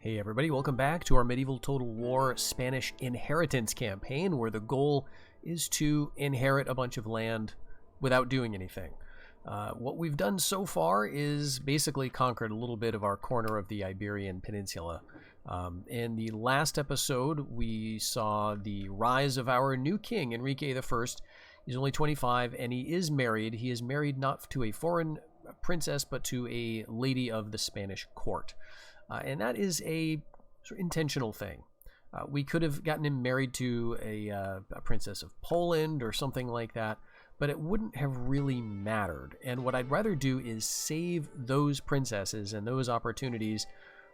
Hey everybody, welcome back to our Medieval Total War Spanish Inheritance campaign, where the goal is to inherit a bunch of land without doing anything. What we've done so far is basically conquered a little bit of our corner of the Iberian Peninsula. In the last episode, we saw the rise of our new king, Enrique I. He's only 25 and he is married. He is married not to a foreign princess, but to a lady of the Spanish court. And that is a sort of intentional thing. We could have gotten him married to a princess of Poland or something like that, but it wouldn't have really mattered. And what I'd rather do is save those princesses and those opportunities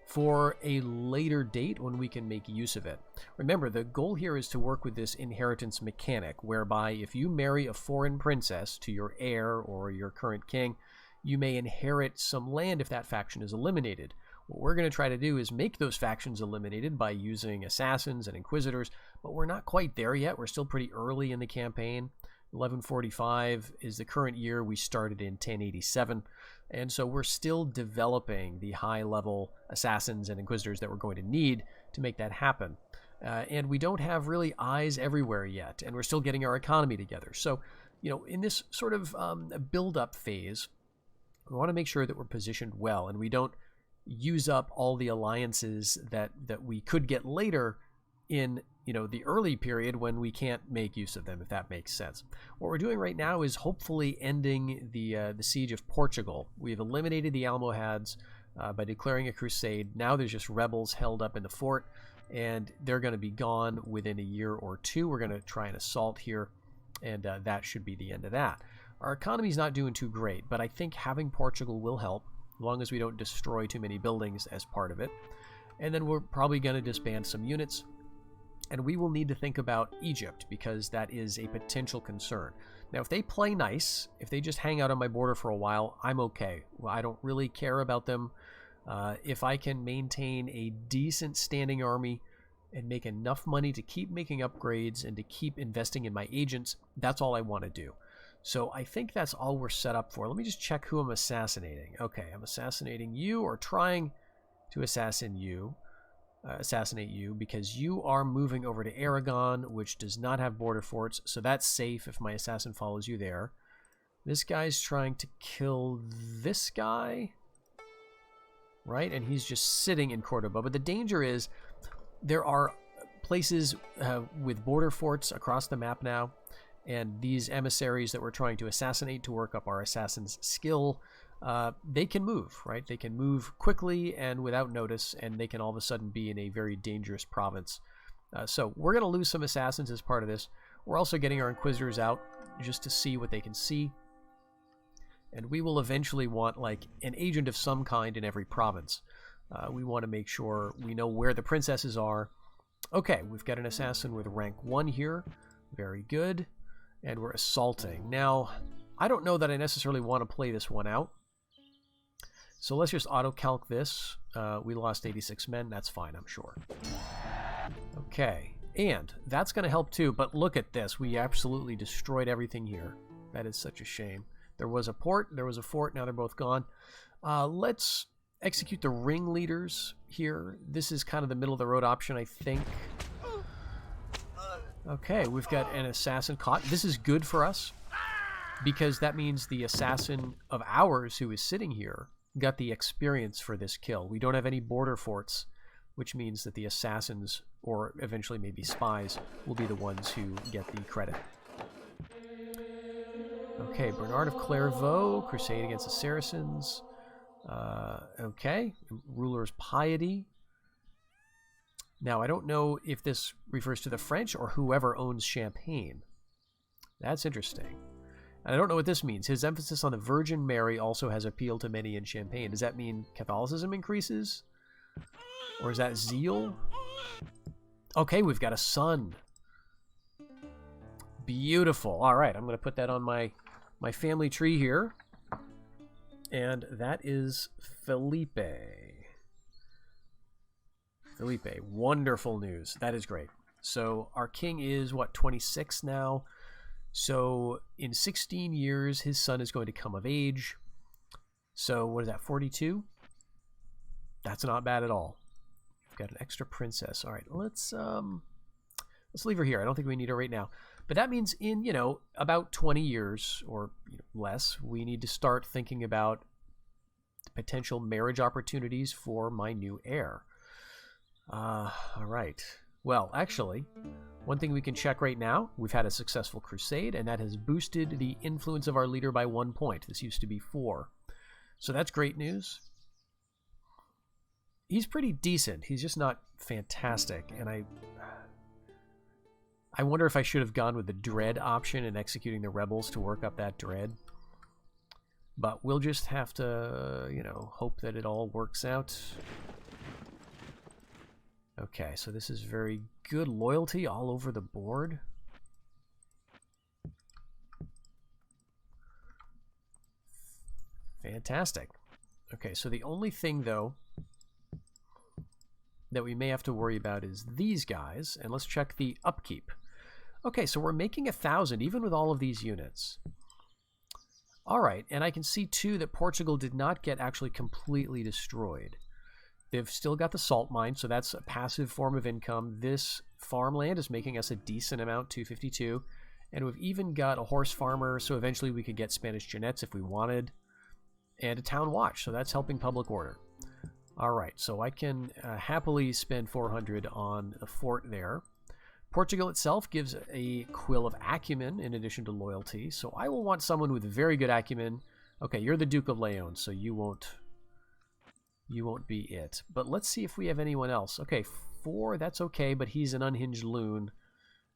for a later date when we can make use of it. Remember, the goal here is to work with this inheritance mechanic, whereby if you marry a foreign princess to your heir or your current king, you may inherit some land if that faction is eliminated. What we're going to try to do is make those factions eliminated by using assassins and inquisitors, but we're not quite there yet. We're still pretty early in the campaign. 1145 is the current year. We started in 1087, and so we're still developing the high-level assassins and inquisitors that we're going to need to make that happen. And we don't have really eyes everywhere yet, and we're still getting our economy together. So, in this sort of build-up phase, we want to make sure that we're positioned well, and we don't use up all the alliances that we could get later in the early period when we can't make use of them, if that makes sense. What we're doing right now is hopefully ending the siege of Portugal. We've eliminated the Almohads by declaring a crusade. Now there's just rebels held up in the fort, and they're going to be gone within a year or two. We're going to try an assault here, and that should be the end of that. Our economy's not doing too great, but I think having Portugal will help, as long as we don't destroy too many buildings as part of it. And then we're probably going to disband some units, and we will need to think about Egypt, because that is a potential concern. Now, if they play nice, if they just hang out on my border for a while, I'm okay. Well, I don't really care about them. If I can maintain a decent standing army and make enough money to keep making upgrades and to keep investing in my agents, that's all I want to do. So I think that's all we're set up for. Let me just check who I'm assassinating. Okay, I'm assassinating you, or trying to assassinate you, because you are moving over to Aragon, which does not have border forts, so that's safe if my assassin follows you there. This guy's trying to kill this guy, right? And he's just sitting in Cordoba. But the danger is there are places with border forts across the map now, and these emissaries that we're trying to assassinate to work up our assassin's skill, they can move, right? They can move quickly and without notice, and they can all of a sudden be in a very dangerous province. So we're going to lose some assassins as part of this. We're also getting our inquisitors out just to see what they can see. And we will eventually want like an agent of some kind in every province. We want to make sure we know where the princesses are. Okay, we've got an assassin with rank 1 here. Very good. And we're assaulting. Now, I don't know that I necessarily want to play this one out. So let's just auto-calc this. We lost 86 men. That's fine, I'm sure. Okay. And that's going to help too. But look at this. We absolutely destroyed everything here. That is such a shame. There was a port. There was a fort. Now they're both gone. Let's execute the ringleaders here. This is kind of the middle-of-the-road option, I think. Okay, we've got an assassin caught. This is good for us, because that means the assassin of ours who is sitting here got the experience for this kill. We don't have any border forts, which means that the assassins, or eventually maybe spies, will be the ones who get the credit. Okay, Bernard of Clairvaux, crusade against the Saracens. Okay, ruler's piety. Now, I don't know if this refers to the French or whoever owns Champagne. That's interesting. And I don't know what this means. His emphasis on the Virgin Mary also has appealed to many in Champagne. Does that mean Catholicism increases? Or is that zeal? Okay, we've got a son. Beautiful. All right, I'm going to put that on my family tree here. And that is Felipe. Felipe, wonderful news. That is great. So our king is, what, 26 now? So in 16 years, his son is going to come of age. So what is that, 42? That's not bad at all. got an extra princess. All right, let's leave her here. I don't think we need her right now. But that means in, you know, about 20 years or less, we need to start thinking about potential marriage opportunities for my new heir. All right. Well, actually, one thing we can check right now, we've had a successful crusade, and that has boosted the influence of our leader by 1 point. This used to be 4. So that's great news. He's pretty decent. He's just not fantastic, and I wonder if I should have gone with the dread option and executing the rebels to work up that dread. But we'll just have to, you know, hope that it all works out. Okay, so this is very good loyalty all over the board. Fantastic. Okay, so the only thing, though, that we may have to worry about is these guys, and let's check the upkeep. Okay, so we're making 1,000 even with all of these units. All right, and I can see too that Portugal did not get actually completely destroyed. They've still got the salt mine, so that's a passive form of income. This farmland is making us a decent amount, 252, and we've even got a horse farmer, so eventually we could get Spanish Jeannettes if we wanted, and a town watch, so that's helping public order. All right, so I can happily spend 400 on the fort there. Portugal itself gives a quill of acumen in addition to loyalty, so I will want someone with very good acumen. Okay, you're the Duke of Leon, so you won't be it. But let's see if we have anyone else. Okay, 4, that's okay, but he's an unhinged loon.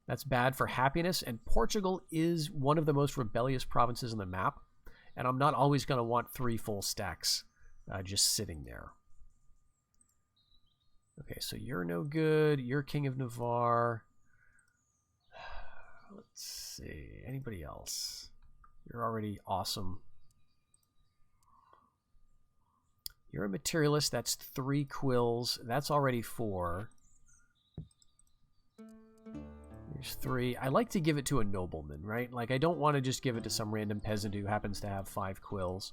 That's bad for happiness, and Portugal is one of the most rebellious provinces on the map, and I'm not always going to want 3 full stacks just sitting there. Okay, so you're no good. You're King of Navarre. Let's see. Anybody else? You're already awesome. You're a materialist. That's 3 quills. That's already 4. There's 3. I like to give it to a nobleman, right? Like, I don't want to just give it to some random peasant who happens to have 5 quills.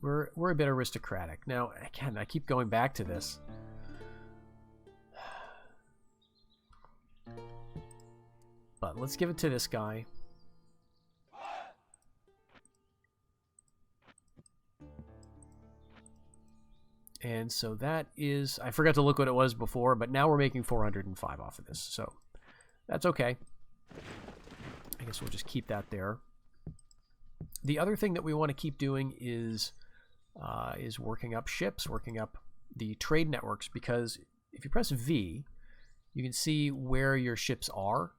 We're a bit aristocratic. Now, again, I keep going back to this. But let's give it to this guy. And so that is... I forgot to look what it was before, but now we're making 405 off of this. So that's okay. I guess we'll just keep that there. The other thing that we want to keep doing is working up ships, working up the trade networks, because if you press V, you can see where your ships are.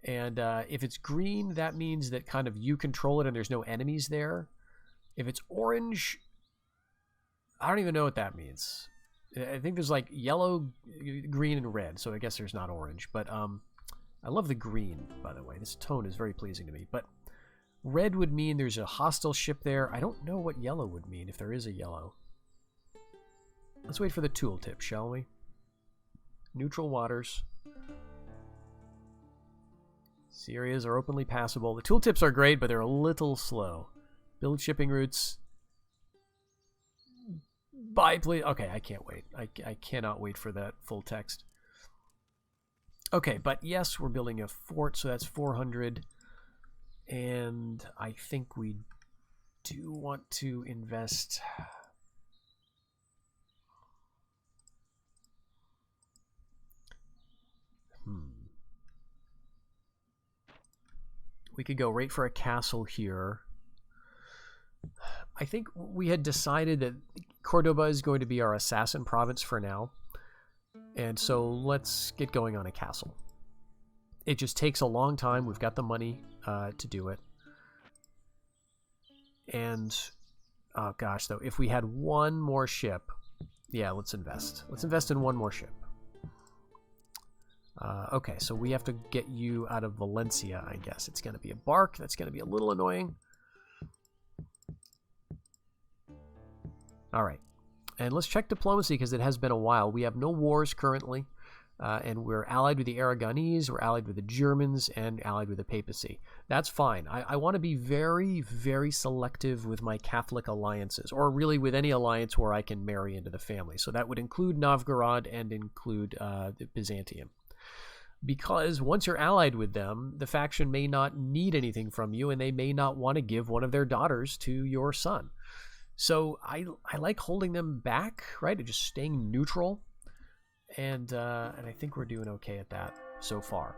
And if it's green, that means that kind of you control it and there's no enemies there. If it's orange, I don't even know what that means. I think there's like yellow, green, and red, so I guess there's not orange. But I love the green, by the way. This tone is very pleasing to me. But red would mean there's a hostile ship there. I don't know what yellow would mean, if there is a yellow. Let's wait for the tooltip, shall we? Neutral waters. Sea areas are openly passable. The tooltips are great, but they're a little slow. Build shipping routes. Buy, please. Okay, I can't wait. I cannot wait for that full text. Okay, but yes, we're building a fort, so that's 400. And I think we do want to invest... We could go right for a castle here. I think we had decided that Cordoba is going to be our assassin province for now. And so let's get going on a castle. It just takes a long time. We've got the money to do it. And, oh gosh, though, if we had one more ship, yeah, let's invest. Let's invest in one more ship. Okay, so we have to get you out of Valencia, I guess. It's going to be a bark. That's going to be a little annoying. All right. And let's check diplomacy because it has been a while. We have no wars currently. And we're allied with the Aragonese, we're allied with the Germans, and allied with the papacy. That's fine. I want to be very, very selective with my Catholic alliances, or really with any alliance where I can marry into the family. So that would include Novgorod and include Byzantium. Because once you're allied with them, the faction may not need anything from you, and they may not want to give one of their daughters to your son. So I like holding them back, right? And just staying neutral. And I think we're doing okay at that so far.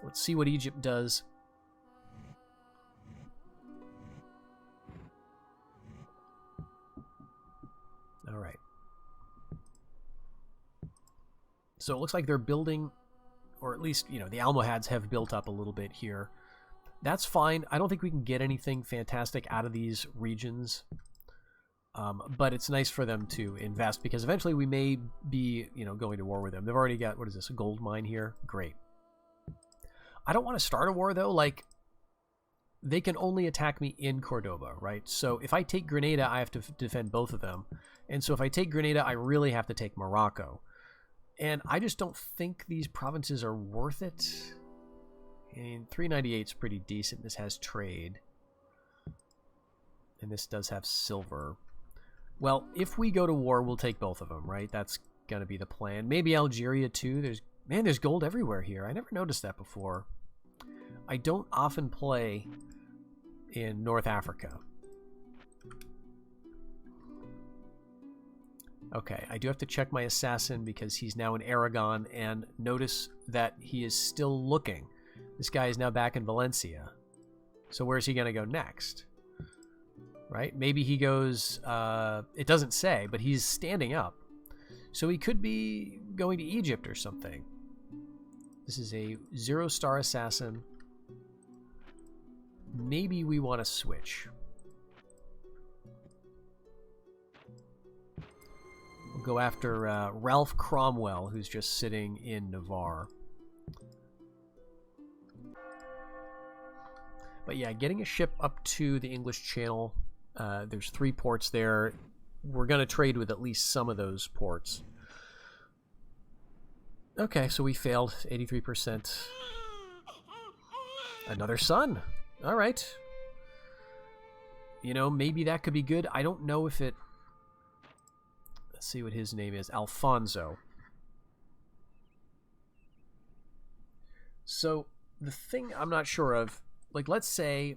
Let's see what Egypt does. All right. So it looks like they're building, or at least, the Almohads have built up a little bit here. That's fine. I don't think we can get anything fantastic out of these regions. But it's nice for them to invest, because eventually we may be, going to war with them. They've already got, what is this, a gold mine here? Great. I don't want to start a war, though. Like, they can only attack me in Cordoba, right? So if I take Grenada, I have to defend both of them. And so if I take Grenada, I really have to take Morocco. And I just don't think these provinces are worth it. And 398 is pretty decent. This has trade. And this does have silver. Well, if we go to war, we'll take both of them, right? That's going to be the plan. Maybe Algeria, too. There's gold everywhere here. I never noticed that before. I don't often play in North Africa. Okay, I do have to check my assassin because he's now in Aragon, and notice that he is still looking. This guy is now back in Valencia. So where's he going to go next? Right? Maybe he goes, it doesn't say, but he's standing up. So he could be going to Egypt or something. This is a 0-star assassin. Maybe we want to switch. We'll go after Ralph Cromwell, who's just sitting in Navarre. But yeah, getting a ship up to the English Channel. There's 3 ports there. We're going to trade with at least some of those ports. Okay, so we failed 83%. Another son. All right. Maybe that could be good. I don't know if it... Let's see what his name is. Alfonso. So the thing I'm not sure of, like, let's say...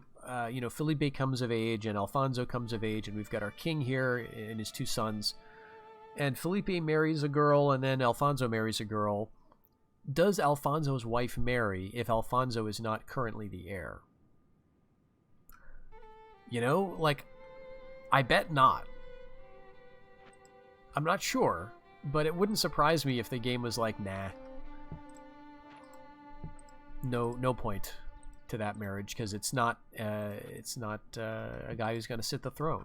Felipe comes of age and Alfonso comes of age, and we've got our king here and his 2 sons. And Felipe marries a girl, and then Alfonso marries a girl. Does Alfonso's wife marry if Alfonso is not currently the heir? I bet not. I'm not sure, but it wouldn't surprise me if the game was like, nah. No point to that marriage, because it's not a guy who's going to sit the throne.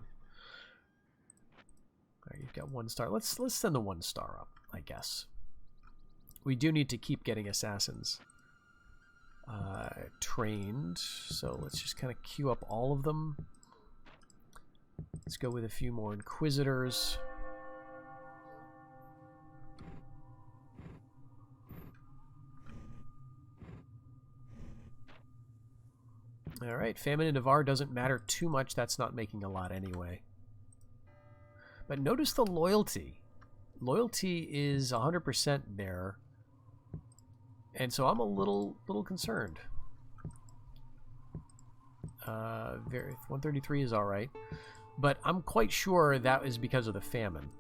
All right, you've got 1 star. Let's send the 1 star up, I guess. We do need to keep getting assassins trained, so let's just kind of queue up all of them. Let's go with a few more inquisitors. All right, famine in Navarre doesn't matter too much. That's not making a lot anyway. But notice the loyalty. Loyalty is 100% there. And so I'm a little concerned. 133 is all right. But I'm quite sure that is because of the famine.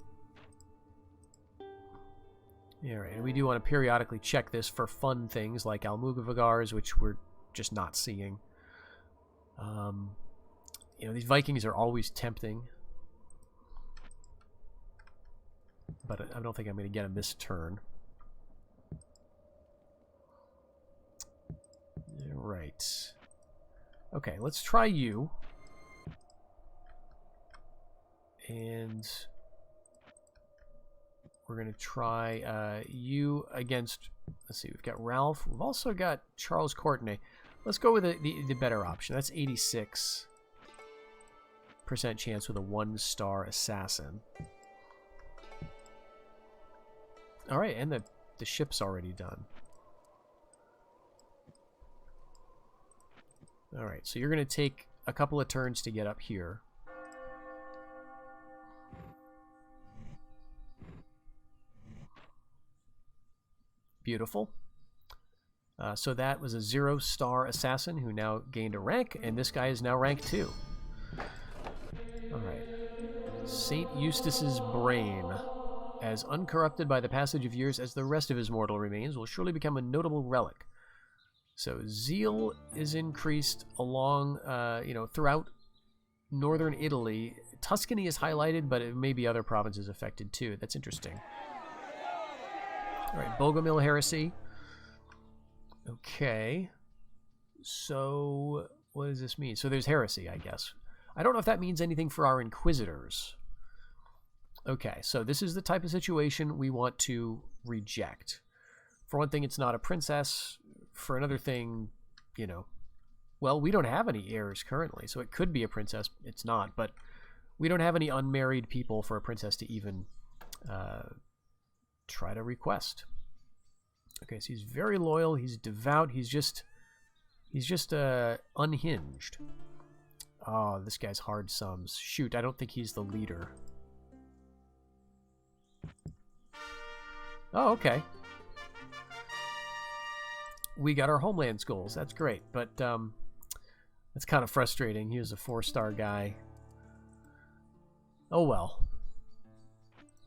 All right, and we do want to periodically check this for fun things like Almogavagars, which we're just not seeing. These Vikings are always tempting, but I don't think I'm going to get them this turn. Right. Okay, let's try you. And we're going to try you against, let's see, we've got Ralph. We've also got Charles Courtenay. Let's go with the better option. That's 86% chance with a 1-star assassin. All right, and the the ship's already done. Alright, so you're going to take a couple of turns to get up here. Beautiful. So that was a 0-star assassin who now gained a rank, and this guy is now rank 2. Alright. St. Eustace's brain, as uncorrupted by the passage of years as the rest of his mortal remains, will surely become a notable relic. So zeal is increased along, throughout northern Italy. Tuscany is highlighted, but it may be other provinces affected too. That's interesting. All right, Bogomil heresy. Okay. So what does this mean? So there's heresy, I guess. I don't know if that means anything for our inquisitors. Okay, so this is the type of situation we want to reject. For one thing, it's not a princess. For another thing, well, we don't have any heirs currently, so it could be a princess. It's not, but we don't have any unmarried people for a princess to even try to request. Okay, so he's very loyal. He's devout. He's just unhinged. Oh, this guy's hard sums. Shoot, I don't think he's the leader. Oh, okay. We got our homeland goals. That's great, but that's kind of frustrating. He was a 4-star guy. Oh well.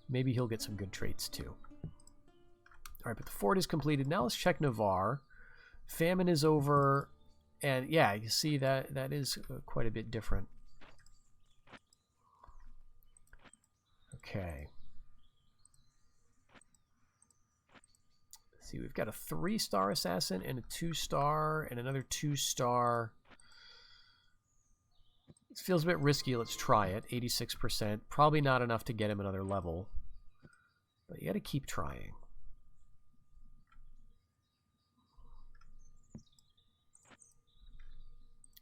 Maybe he'll get some good traits too. All right, but the fort is completed. Now let's check Navarre. Famine is over, and yeah, you see that is quite a bit different. Okay. See, we've got a 3-star assassin and a 2-star and another 2-star. It feels a bit risky. Let's try it. 86%. Probably not enough to get him another level. But you got to keep trying.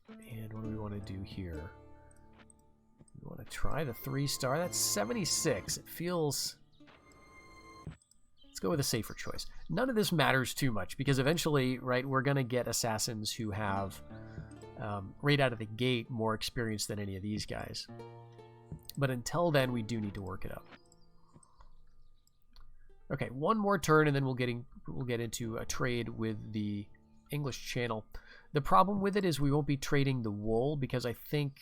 And what do we want to do here? We want to try the 3-star. That's 76. It feels... Let's go with a safer choice. None of this matters too much because eventually, right, we're going to get assassins who have, right out of the gate, more experience than any of these guys. But until then, we do need to work it up. Okay, one more turn and then we'll get into a trade with the English Channel. The problem with it is we won't be trading the wool because I think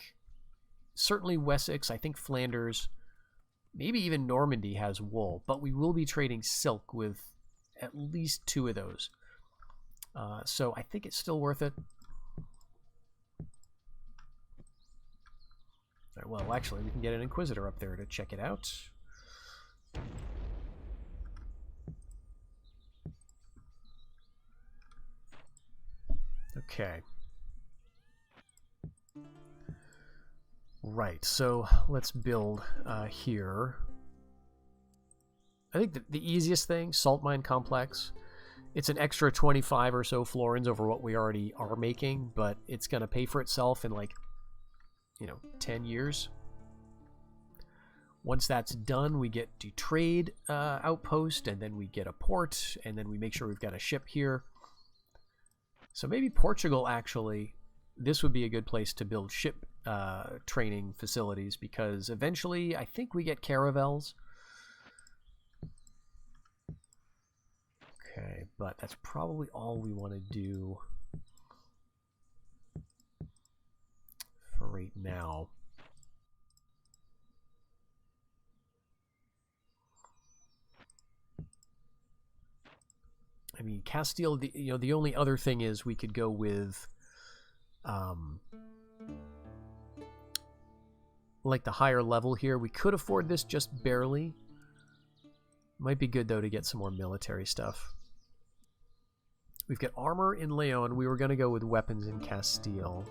certainly Wessex, I think Flanders, maybe even Normandy has wool, but we will be trading silk with at least 2 of those. So I think it's still worth it. All right, well, actually, we can get an Inquisitor up there to check it out. Okay. Right, so let's build here. I think the easiest thing, Salt Mine Complex, it's an extra 25 or so florins over what we already are making, but it's going to pay for itself in 10 years. Once that's done, we get to trade outpost, and then we get a port, and then we make sure we've got a ship here. So maybe Portugal, actually, this would be a good place to build ship training facilities, because eventually I think we get caravels. Okay, but that's probably all we want to do for right now. I mean, Castile, the only other thing is we could go with like the higher level here. We could afford this just barely. Might be good though to get some more military stuff. We've got armor in Leon. We were going to go with weapons in Castile.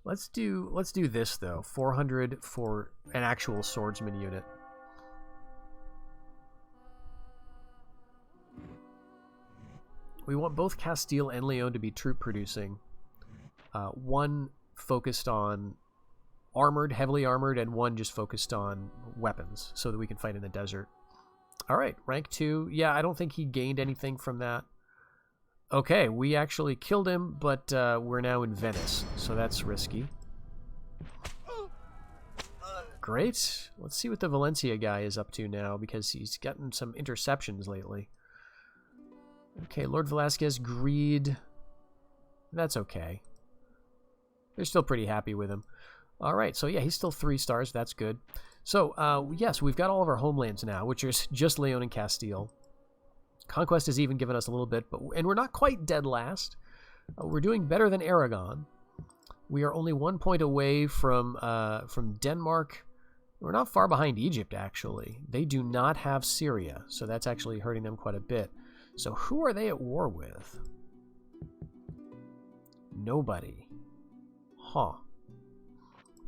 Let's do this though. 400 for an actual swordsman unit. We want both Castile and Leon to be troop producing. One focused on armored, heavily armored, and one just focused on weapons so that we can fight in the desert. All right, rank 2. Yeah, I don't think he gained anything from that. Okay, we actually killed him, but we're now in Venice, so that's risky. Great. Let's see what the Valencia guy is up to now, because he's gotten some interceptions lately. Okay, Lord Velasquez, greed. That's okay. They're still pretty happy with him. All right, so yeah, he's still 3 stars. That's good. So, yes, we've got all of our homelands now, which is just Leon and Castile. Conquest has even given us a little bit, and we're not quite dead last. We're doing better than Aragon. We are only 1 point away from Denmark. We're not far behind Egypt, actually. They do not have Syria, so that's actually hurting them quite a bit. So who are they at war with? Nobody. Huh.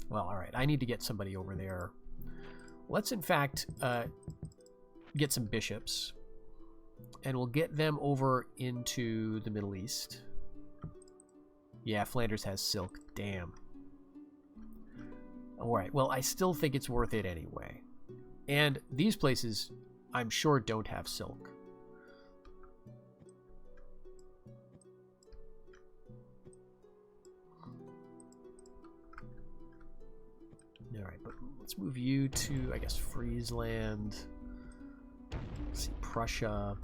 Well, all right. I need to get somebody over there. Let's, in fact, get some bishops. And we'll get them over into the Middle East. Yeah, Flanders has silk. Damn. Alright, well, I still think it's worth it anyway. And these places, I'm sure, don't have silk. Alright, but let's move you to, I guess, Friesland. Let's see, Prussia.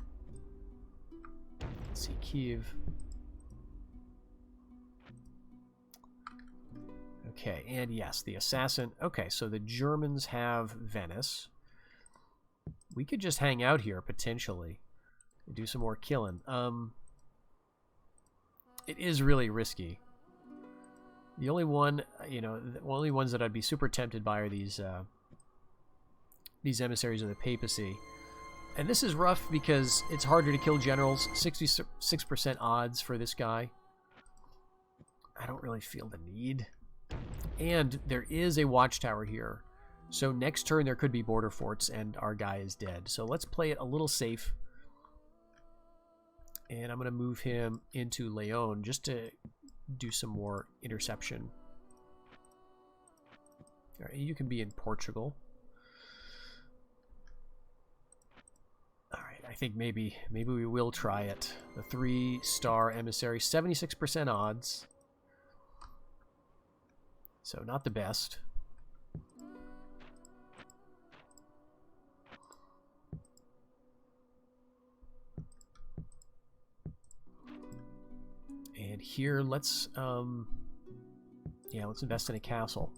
Let's see, Kiev. Okay, and yes, the assassin. Okay, so the Germans have Venice. We could just hang out here, potentially. And do some more killing. It is really risky. The only one, the only ones that I'd be super tempted by are these emissaries of the papacy. And this is rough because it's harder to kill generals. 66% odds for this guy. I don't really feel the need. And there is a watchtower here. So next turn there could be border forts and our guy is dead. So let's play it a little safe. And I'm going to move him into Leon just to do some more interception. All right, you can be in Portugal. All right, I think maybe we will try it. The 3-star emissary, 76% odds. So not the best. And here, let's invest in a castle.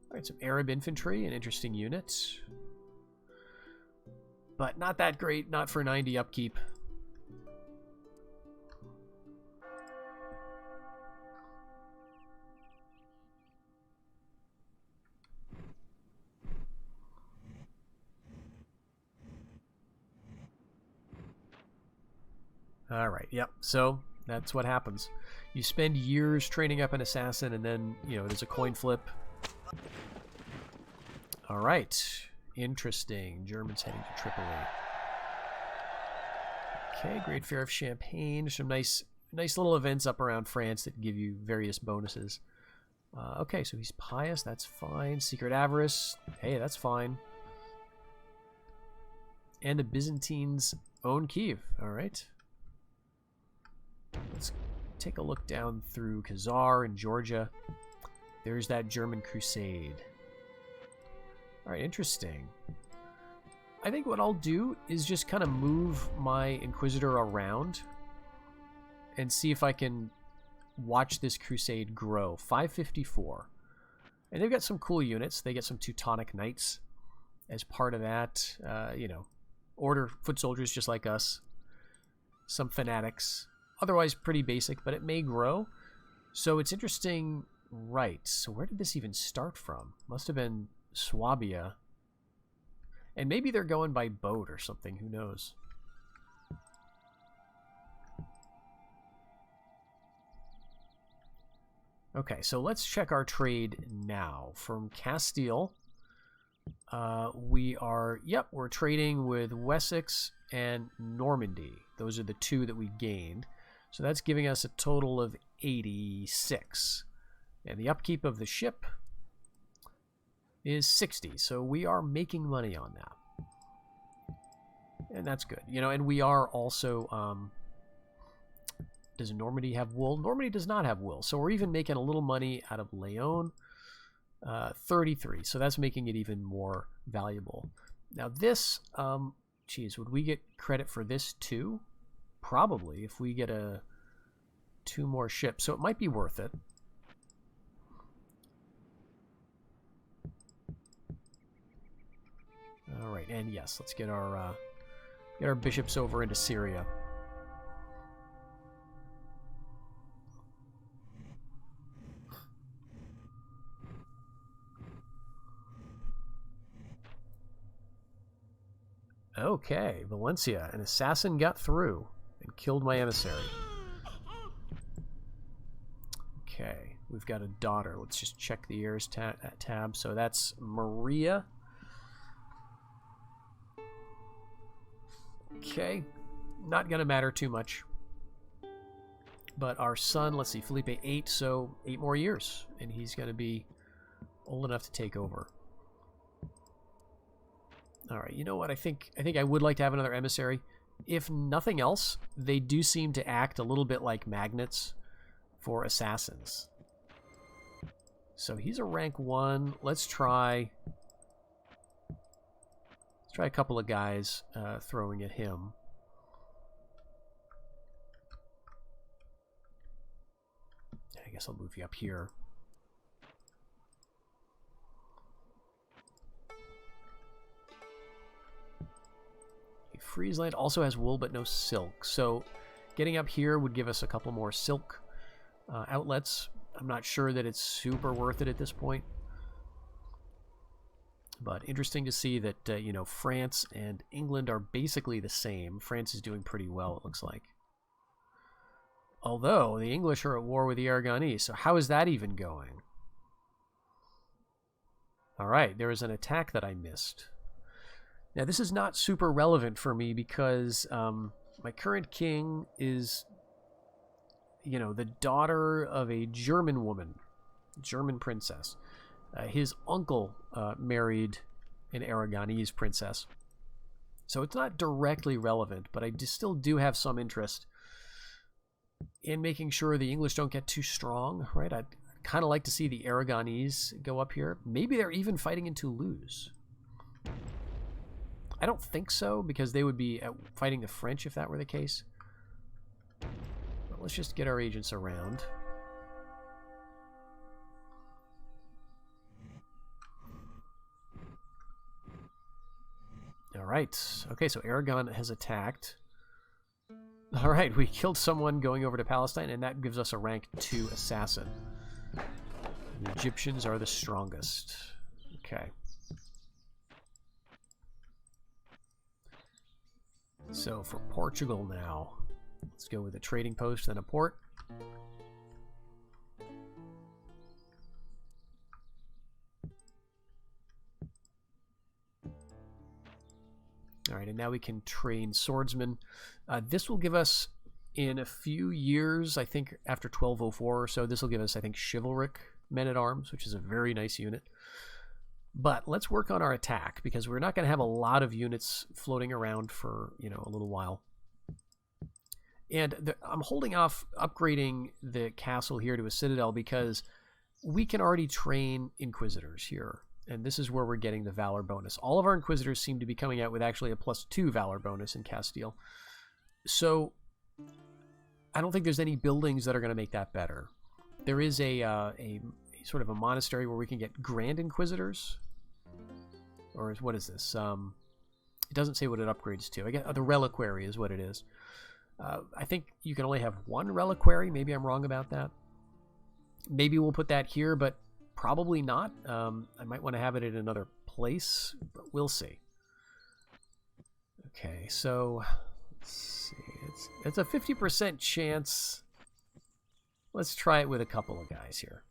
All right, some Arab infantry, an interesting unit, but not that great. Not for 90 upkeep. Alright, yep. So, that's what happens. You spend years training up an assassin, and then, there's a coin flip. Alright. Interesting. Germans heading to Tripoli. Okay, Great Fair of Champagne. Some nice little events up around France that give you various bonuses. Okay, so he's pious. That's fine. Secret Avarice. Hey, that's fine. And the Byzantines own Kiev. Alright. Let's take a look down through Khazar and Georgia. There's that German crusade. Alright, interesting. I think what I'll do is just kind of move my Inquisitor around and see if I can watch this crusade grow. 554. And they've got some cool units. They get some Teutonic Knights as part of that. Order foot soldiers just like us. Some fanatics. Otherwise pretty basic, but it may grow. So it's interesting. Right, so where did this even start from? Must have been Swabia. And maybe they're going by boat or something, who knows. Okay, so let's check our trade now. From Castile, we're trading with Wessex and Normandy. Those are the two that we gained. So that's giving us a total of 86. And the upkeep of the ship is 60. So we are making money on that. And that's good. You know, and we are also... does Normandy have wool? Normandy does not have wool. So we're even making a little money out of Leon. 33. So that's making it even more valuable. Now this... geez, would we get credit for this too? Probably, if we get 2 more ships. So it might be worth it. All right, and yes, let's get our bishops over into Syria. Okay, Valencia. An assassin got through and killed my emissary. Okay, we've got a daughter. Let's just check the heirs tab. So that's Maria. Okay, not going to matter too much. But our son, let's see, Felipe 8, so 8 more years. And he's going to be old enough to take over. All right, you know what? I think I would like to have another emissary. If nothing else, they do seem to act a little bit like magnets for assassins. So he's a rank 1. Let's try a couple of guys throwing at him. I guess I'll move you up here. Friesland also has wool but no silk, so getting up here would give us a couple more silk outlets. I'm not sure that it's super worth it at this point, but interesting to see that you know, France and England are basically the same. France is doing pretty well, it looks like. Although the English are at war with the Aragonese, so how is that even going? All right, there was an attack that I missed. Now, this is not super relevant for me because my current king is, you know, the daughter of a German woman, German princess. His uncle married an Aragonese princess. So it's not directly relevant, but I still do have some interest in making sure the English don't get too strong, right? I'd kind of like to see the Aragonese go up here. Maybe they're even fighting in Toulouse. I don't think so, because they would be fighting the French if that were the case. But let's just get our agents around. All right. Okay, so Aragon has attacked. All right, we killed someone going over to Palestine, and that gives us a rank 2 assassin. The Egyptians are the strongest. Okay. So for Portugal now, let's go with a trading post and a port. All right, and now we can train swordsmen. This will give us, in a few years, I think after 1204 or so, this will give us, I think, chivalric men-at-arms, which is a very nice unit. But let's work on our attack, because we're not going to have a lot of units floating around for, you know, a little while. And I'm holding off upgrading the castle here to a citadel because we can already train inquisitors here. And this is where we're getting the valor bonus. All of our inquisitors seem to be coming out with actually a +2 valor bonus in Castile. So I don't think there's any buildings that are going to make that better. There is a sort of a monastery where we can get Grand Inquisitors. Or what is this? It doesn't say what it upgrades to. I guess the Reliquary is what it is. I think you can only have 1 Reliquary. Maybe I'm wrong about that. Maybe we'll put that here, but probably not. I might want to have it in another place, but we'll see. Okay, so let's see. It's a 50% chance. Let's try it with a couple of guys here.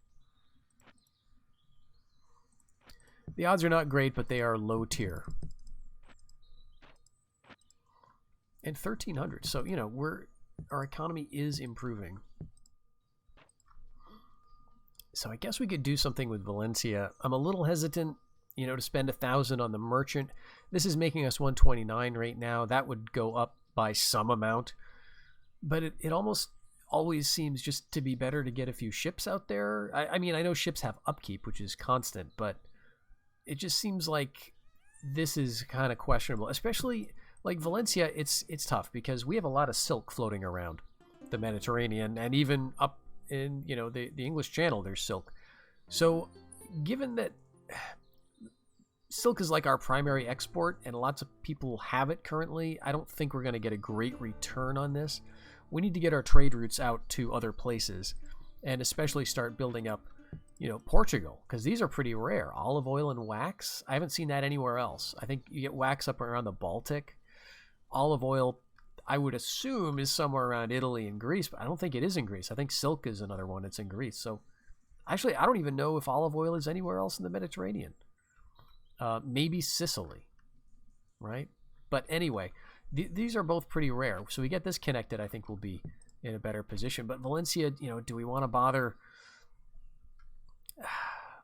The odds are not great, but they are low tier. And 1300. So, you know, our economy is improving. So I guess we could do something with Valencia. I'm a little hesitant, you know, to spend 1,000 on the merchant. This is making us 129 right now. That would go up by some amount. But it almost always seems just to be better to get a few ships out there. I mean, I know ships have upkeep, which is constant, but it just seems like this is kind of questionable. Especially, like, Valencia, it's tough because we have a lot of silk floating around the Mediterranean, and even up in, you know, the English Channel, there's silk. So given that silk is like our primary export and lots of people have it currently, I don't think we're going to get a great return on this. We need to get our trade routes out to other places, and especially start building up, you know, Portugal, because these are pretty rare. Olive oil and wax, I haven't seen that anywhere else. I think you get wax up around the Baltic. Olive oil, I would assume, is somewhere around Italy and Greece, but I don't think it is in Greece. I think silk is another one that's in Greece. So actually, I don't even know if olive oil is anywhere else in the Mediterranean. Maybe Sicily, right? But anyway, these are both pretty rare. So we get this connected, I think we'll be in a better position. But Valencia, you know, do we want to bother?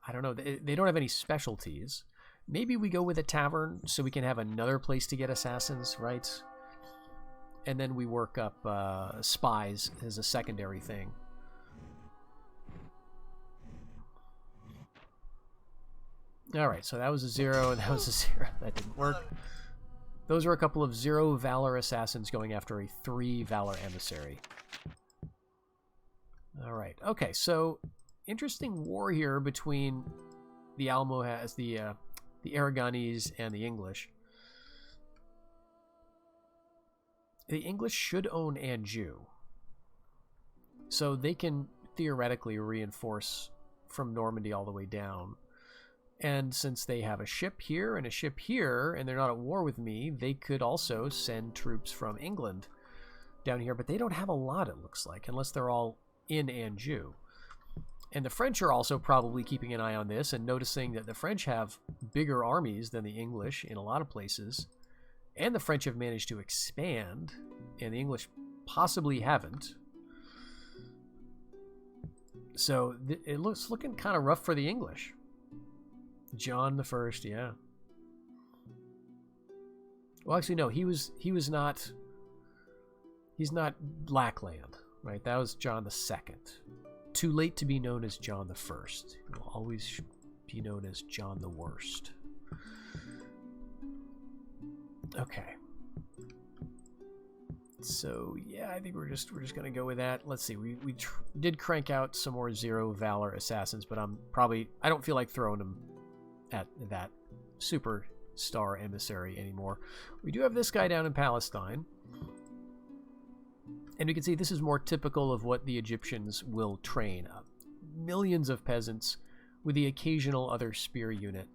I don't know. They don't have any specialties. Maybe we go with a tavern so we can have another place to get assassins, right? And then we work up spies as a secondary thing. Alright, so that was a 0, and that was a 0. That didn't work. Those are a couple of 0 Valor assassins going after a 3 Valor emissary. Alright, okay, so interesting war here between the Almohads, the Aragonese, and the English. The English should own Anjou, so they can theoretically reinforce from Normandy all the way down. And since they have a ship here and a ship here, and they're not at war with me, they could also send troops from England down here. But they don't have a lot, it looks like, unless they're all in Anjou. And the French are also probably keeping an eye on this and noticing that the French have bigger armies than the English in a lot of places. And the French have managed to expand, and the English possibly haven't. So it looks looking kind of rough for the English. John the First, yeah. Well, actually, no, he's not Blackland, right? That was John the Second. Too late to be known as John the First. He will always be known as John the Worst. Okay. So yeah, I think we're just gonna go with that. Let's see. We did crank out some more 0 Valor assassins, but I don't feel like throwing them at that superstar emissary anymore. We do have this guy down in Palestine, and we can see this is more typical of what the Egyptians will train. Millions of peasants with the occasional other spear unit,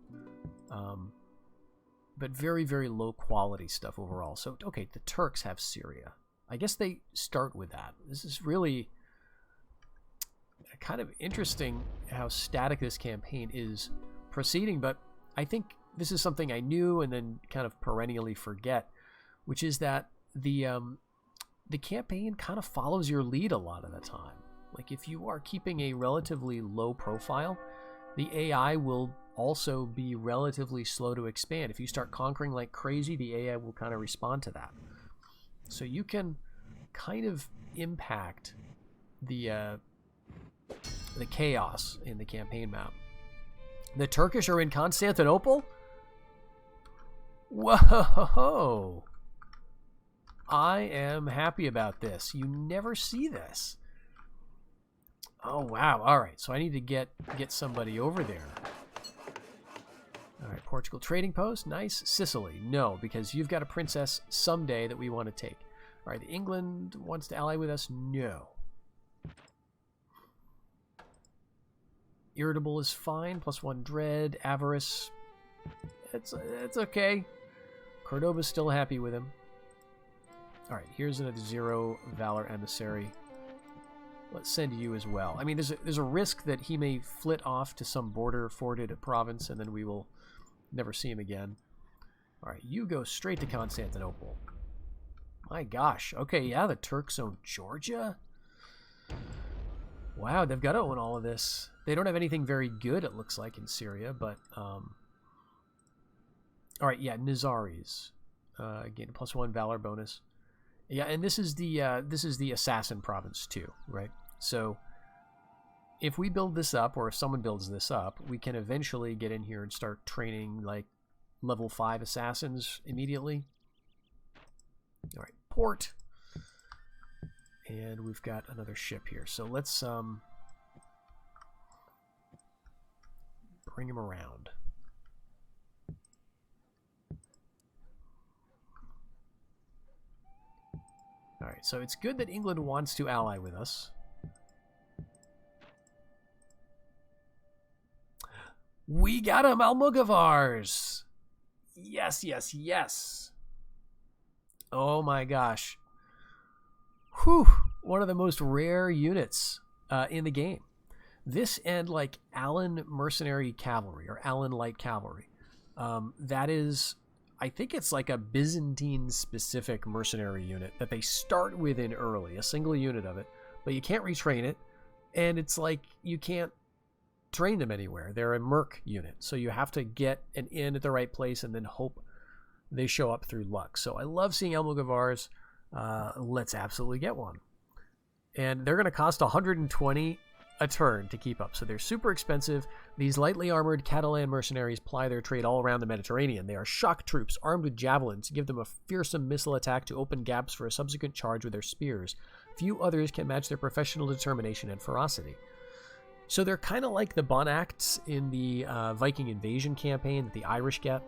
but very, very low quality stuff overall. So okay, the Turks have Syria. I guess they start with that. This is really kind of interesting how static this campaign is proceeding, but I think this is something I knew and then kind of perennially forget, which is that the campaign kind of follows your lead a lot of the time. Like, if you are keeping a relatively low profile, the AI will also be relatively slow to expand. If you start conquering like crazy, the AI will kind of respond to that. So you can kind of impact the chaos in the campaign map. The Turkish are in Constantinople? Whoa! I am happy about this. You never see this. Oh, wow. All right, so I need to get somebody over there. All right, Portugal trading post. Nice. Sicily. No, because you've got a princess someday that we want to take. All right, England wants to ally with us. No. Irritable is fine. +1 dread. Avarice. It's okay. Cordoba's still happy with him. All right, here's another 0 Valor emissary. Let's send you as well. I mean, there's a risk that he may flit off to some border forted province, and then we will never see him again. All right, you go straight to Constantinople. My gosh. Okay, yeah, the Turks own Georgia. Wow, they've got to own all of this. They don't have anything very good, it looks like, in Syria, but... all right, yeah, Nizaris. Again, +1 Valor bonus. Yeah, and this is the Assassin province, too, right? So, if we build this up, or if someone builds this up, we can eventually get in here and start training, like, level 5 assassins immediately. All right, port. And we've got another ship here. So let's bring him around. All right, so it's good that England wants to ally with us. We got him, Almogavars! Yes, yes, yes. Oh my gosh. Whew, one of the most rare units in the game. This and like Allen Mercenary Cavalry or Allen Light Cavalry. That is, I think it's like a Byzantine specific mercenary unit that they start with in early, a single unit of it, but you can't retrain it, and it's like you can't train them anywhere. They're a merc unit, so you have to get an in at the right place and then hope they show up through luck. So I love seeing Almogavars. Let's absolutely get one. And they're going to cost 120 a turn to keep up, so they're super expensive. These lightly armored Catalan mercenaries ply their trade all around the Mediterranean. They are shock troops armed with javelins. Give them a fearsome missile attack to open gaps for a subsequent charge with their spears. Few others can match their professional determination and ferocity. So they're kind of like the Bonacts in the Viking invasion campaign that the Irish get,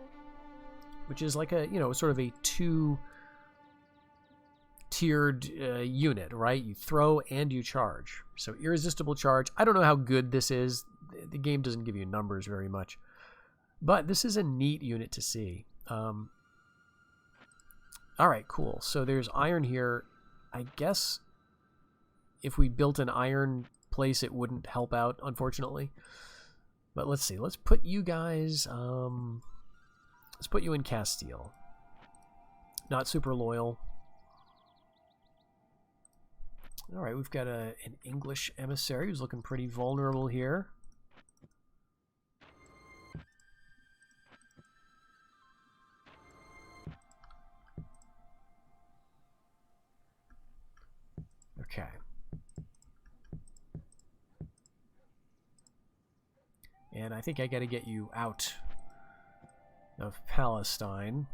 which is like a, sort of a two-tiered unit, right? You throw and you charge. So irresistible charge. I don't know how good this is. The game doesn't give you numbers very much. But this is a neat unit to see. All right, cool. So there's iron here. I guess if we built an iron place, it wouldn't help out, unfortunately. But let's see. Let's put you guys... let's put you in Castile. Not super loyal. All right, we've got an English emissary who's looking pretty vulnerable here. Okay. And I think I got to get you out of Palestine.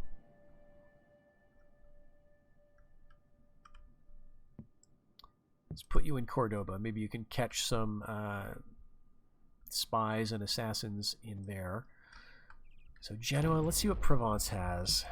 Let's put you in Cordoba. Maybe you can catch some spies and assassins in there. So Genoa, let's see what Provence has.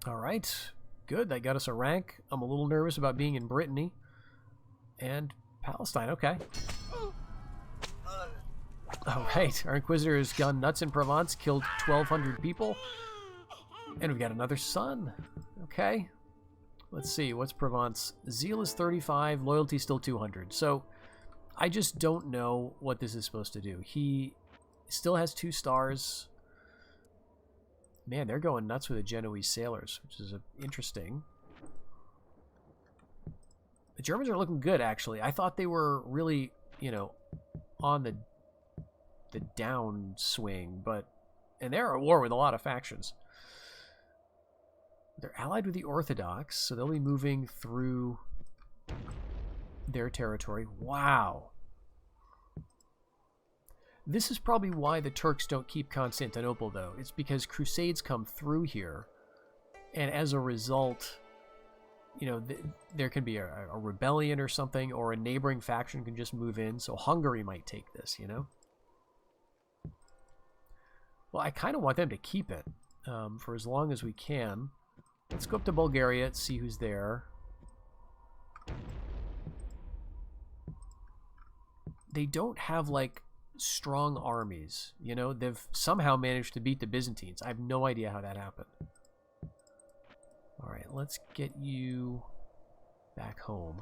All right. Good, that got us a rank. I'm a little nervous about being in Brittany. And Palestine, okay. Alright, our Inquisitor has gone nuts in Provence, killed 1,200 people. And we've got another son. Okay. Let's see, what's Provence? Zeal is 35, loyalty still 200. So, I just don't know what this is supposed to do. He still has 2 stars. Man, they're going nuts with the Genoese sailors, which is interesting. The Germans are looking good, actually. I thought they were really, on the downswing, and they're at war with a lot of factions. They're allied with the Orthodox, so they'll be moving through their territory. Wow. This is probably why the Turks don't keep Constantinople, though. It's because Crusades come through here, and as a result, there can be a rebellion or something, or a neighboring faction can just move in, so Hungary might take this, Well, I kind of want them to keep it for as long as we can. Let's go up to Bulgaria and see who's there. They don't have, like, strong armies. You know, they've somehow managed to beat the Byzantines. I have no idea how that happened. All right, let's get you back home.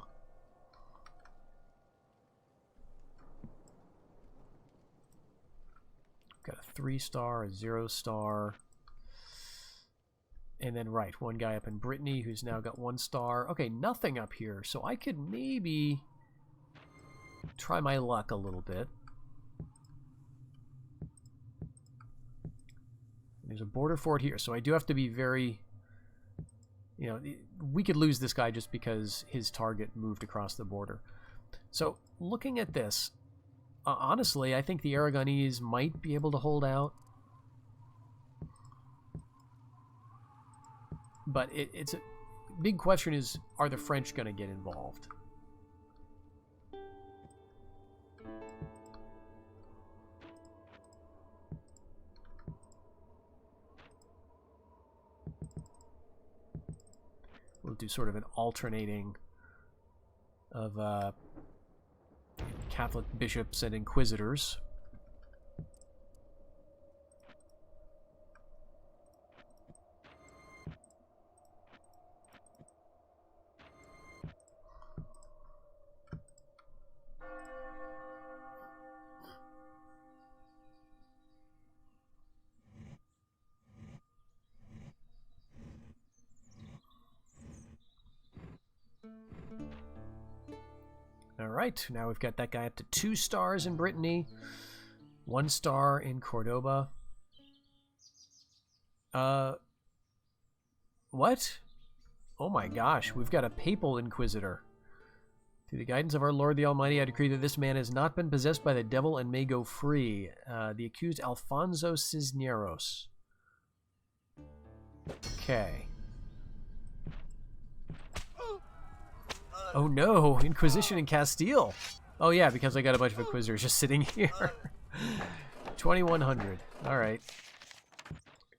Got a 3-star, a 0-star. And then, right, one guy up in Brittany who's now got 1 star. Okay, nothing up here. So I could maybe try my luck a little bit. There's a border fort here, so I do have to be very... You know, we could lose this guy just because his target moved across the border. So, looking at this, honestly, I think the Aragonese might be able to hold out. But it's a big question is, are the French going to get involved? We'll do sort of an alternating of Catholic bishops and inquisitors. Alright, now we've got that guy up to 2 stars in Brittany, 1 star in Cordoba. What? Oh my gosh, we've got a papal inquisitor. Through the guidance of our Lord the Almighty, I decree that this man has not been possessed by the devil and may go free. The accused Alfonso Cisneros. Okay. Oh no, Inquisition in Castile. Oh yeah, because I got a bunch of Inquisitors just sitting here. 2100. Alright.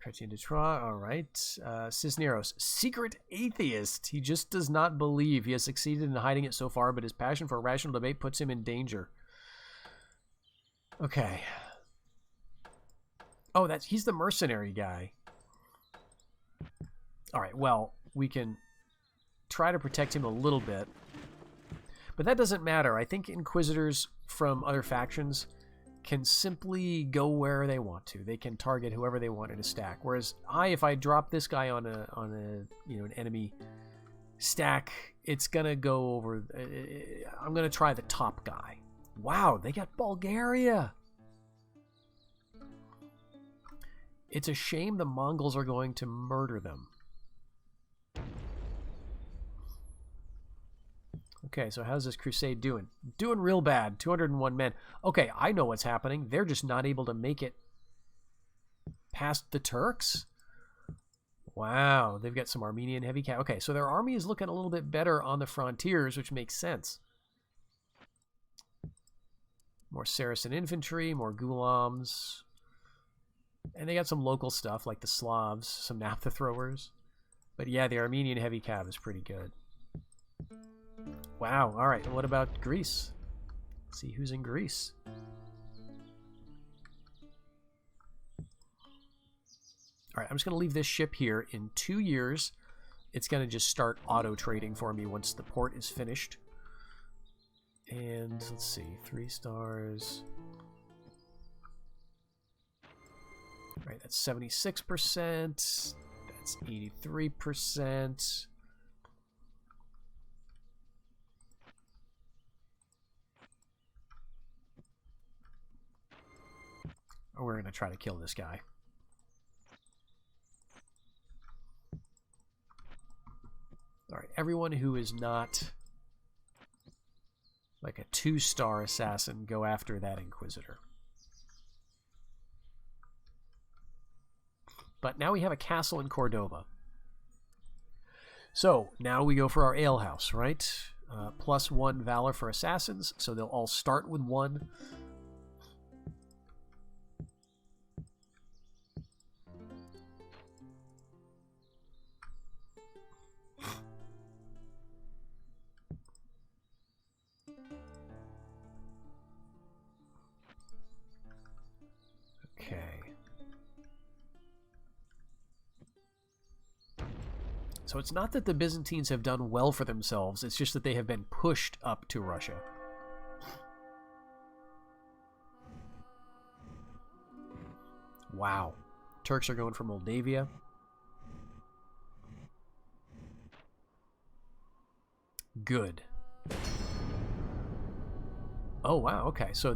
Chrétien de Troyes. Alright. Cisneros. Secret atheist. He just does not believe. He has succeeded in hiding it so far, but his passion for rational debate puts him in danger. Okay. Oh, he's the mercenary guy. Alright, well, we can try to protect him a little bit. But that doesn't matter. I think Inquisitors from other factions can simply go where they want to. They can target whoever they want in a stack. Whereas if I drop this guy on an enemy stack, it's gonna go over. I'm gonna try the top guy. Wow, they got Bulgaria. It's a shame the Mongols are going to murder them. Okay, so how's this crusade doing? Doing real bad. 201 men. Okay, I know what's happening. They're just not able to make it past the Turks? Wow, they've got some Armenian heavy cav. Okay, so their army is looking a little bit better on the frontiers, which makes sense. More Saracen infantry, more Ghulams. And they got some local stuff like the Slavs, some naphtha throwers. But yeah, the Armenian heavy cav is pretty good. Wow, alright, what about Greece? Let's see who's in Greece. Alright, I'm just going to leave this ship here. In 2 years, it's going to just start auto-trading for me once the port is finished. And let's see, 3 stars. Alright, that's 76%. That's 83%. We're going to try to kill this guy. Alright, everyone who is not like a 2-star assassin, go after that Inquisitor. But now we have a castle in Cordoba. So, now we go for our alehouse, right? +1 valor for assassins, so they'll all start with 1. So it's not that the Byzantines have done well for themselves, it's just that they have been pushed up to Russia. Wow. Turks are going for Moldavia. Good. Oh, wow, okay. So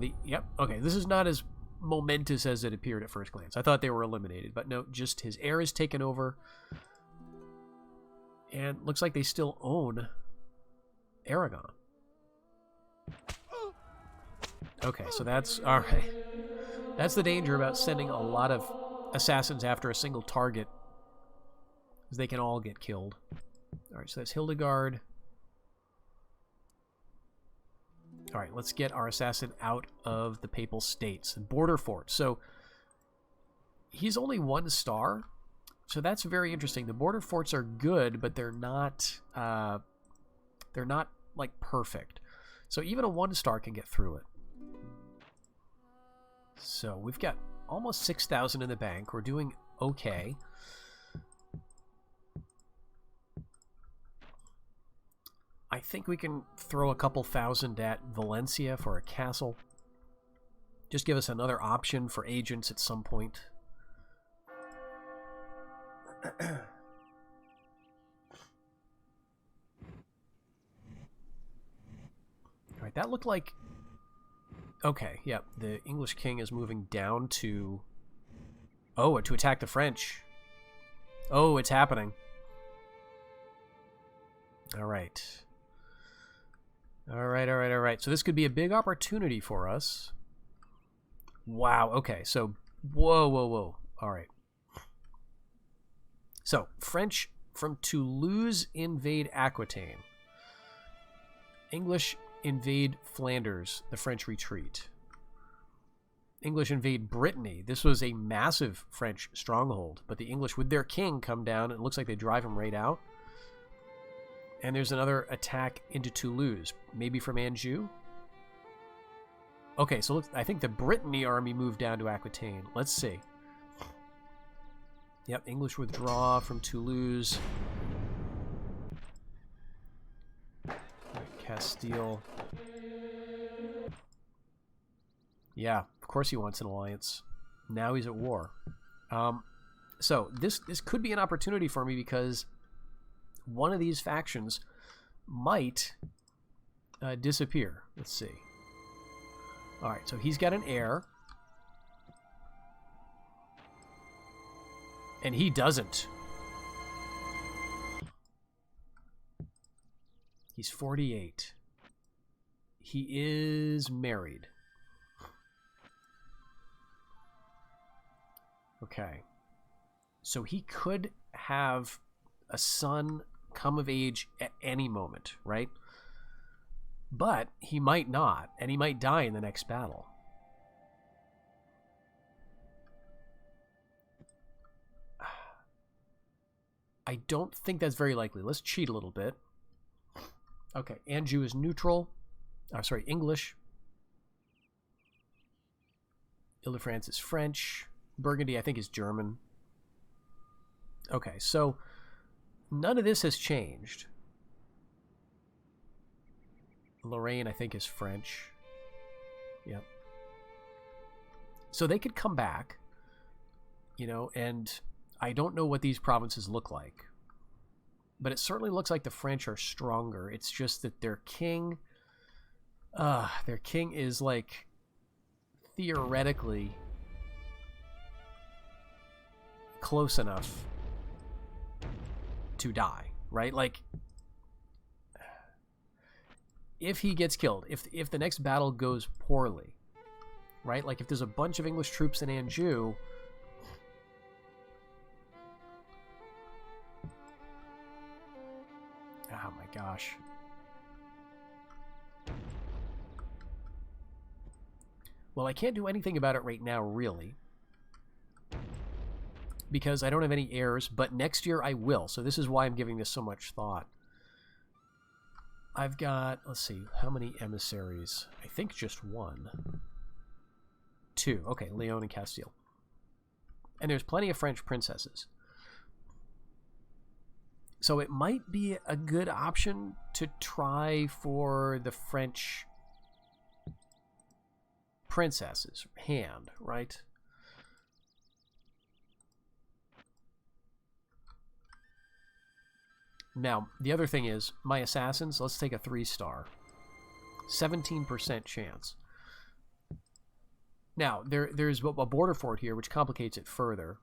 okay, this is not as momentous as it appeared at first glance. I thought they were eliminated, but no, just his heir is taken over. And looks like they still own Aragon. Okay, so that's... Alright. That's the danger about sending a lot of assassins after a single target, because they can all get killed. Alright, so that's Hildegard. Alright, let's get our assassin out of the Papal States. Border fort. So, he's only 1 star. So that's very interesting. The border forts are good, but they're not like perfect. So even a 1 star can get through it. So we've got almost 6,000 in the bank. We're doing okay. I think we can throw a couple thousand at Valencia for a castle. Just give us another option for agents at some point. Alright, that looked like... Okay, yep, the English king is moving down to... Oh, to attack the French. Oh, it's happening. Alright. Alright. So this could be a big opportunity for us. Wow, okay, so... Whoa. Alright. So, French from Toulouse invade Aquitaine. English invade Flanders. The French retreat. English invade Brittany. This was a massive French stronghold, but the English, with their king, come down, and it looks like they drive him right out. And there's another attack into Toulouse, maybe from Anjou. Okay, so I think the Brittany army moved down to Aquitaine. Let's see. Yep, English withdraw from Toulouse. Castile. Yeah, of course he wants an alliance. Now he's at war. So this could be an opportunity for me, because one of these factions might disappear. Let's see. Alright, so he's got an heir. And he doesn't. He's 48. He is married. Okay. So he could have a son come of age at any moment, right? But he might not, and he might die in the next battle. I don't think that's very likely. Let's cheat a little bit. Okay, Anjou is neutral. Sorry, English. Ile-de-France is French. Burgundy, I think, is German. Okay, so none of this has changed. Lorraine, I think, is French. Yep. So they could come back, you know, and I don't know what these provinces look like. But it certainly looks like the French are stronger. It's just that their king is, like, theoretically close enough to die, right? Like, if he gets killed, if the next battle goes poorly, right? Like, if there's a bunch of English troops in Anjou, oh my gosh. Well, I can't do anything about it right now, really, because I don't have any heirs, but next year I will. So this is why I'm giving this so much thought. I've got, let's see, how many emissaries? I think just 1. 2. Okay, Leon and Castile. And there's plenty of French princesses. So it might be a good option to try for the French princess's hand, right? Now, the other thing is, my assassins, let's take a 3-star. 17% chance. Now, there's a border fort here, which complicates it further.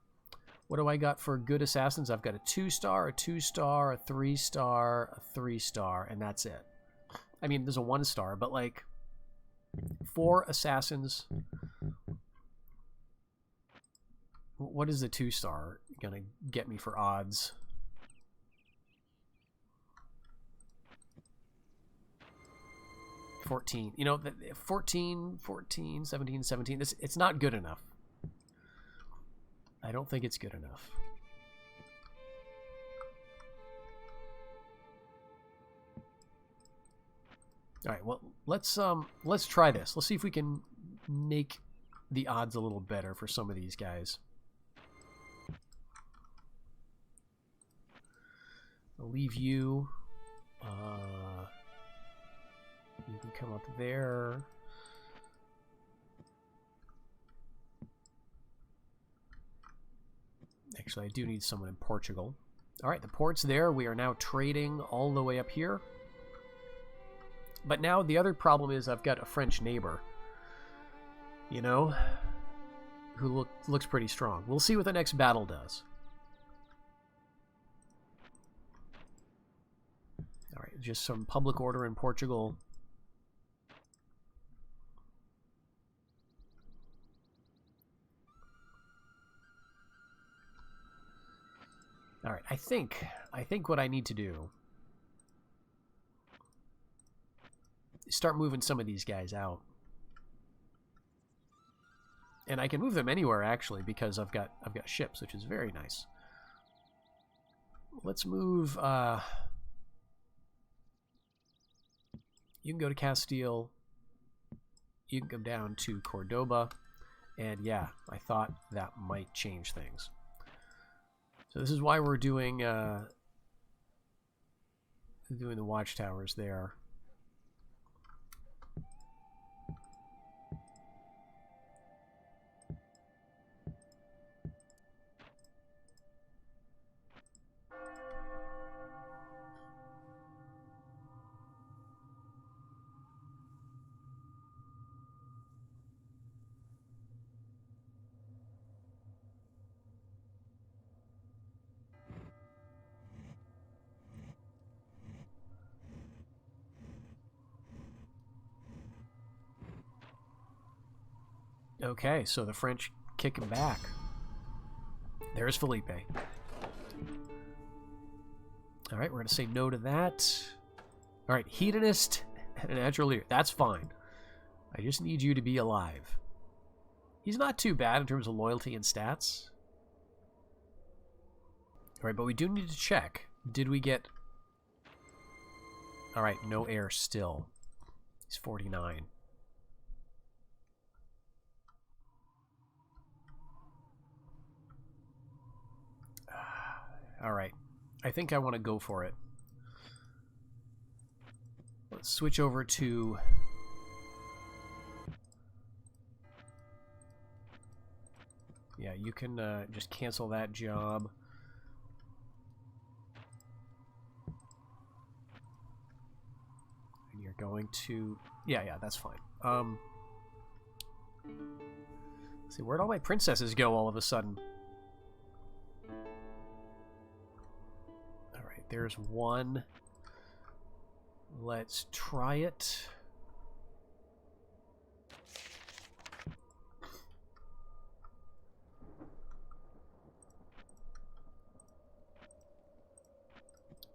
What do I got for good assassins? I've got a 2-star, a 2-star, a 3-star, a 3-star, and that's it. I mean, there's a 1-star, but like 4 assassins. What is the 2-star gonna get me for odds? $14. You know, 14, 17, 17. It's not good enough. I don't think it's good enough. All right, well, let's try this. Let's see if we can make the odds a little better for some of these guys. I'll leave you. You can come up there. Actually, I do need someone in Portugal. All right, the port's there. We are now trading all the way up here. But now the other problem is I've got a French neighbor, you know, who looks pretty strong. We'll see what the next battle does. All right, just some public order in Portugal. All right, I think what I need to do is start moving some of these guys out. And I can move them anywhere actually because I've got ships, which is very nice. Let's move you can go to Castile. You can come down to Cordoba. And yeah, I thought that might change things. So this is why we're doing the watchtowers there. Okay, so the French kick him back. There's Felipe. All right, we're going to say no to that. All right, hedonist and a natural leader. That's fine. I just need you to be alive. He's not too bad in terms of loyalty and stats. All right, but we do need to check. Did we get... All right, no heir still. He's 49. All right. I think I want to go for it. Let's switch over to... Yeah, you can just cancel that job. And you're going to... Yeah, that's fine. Let's see, where'd all my princesses go all of a sudden? There's one. Let's try it.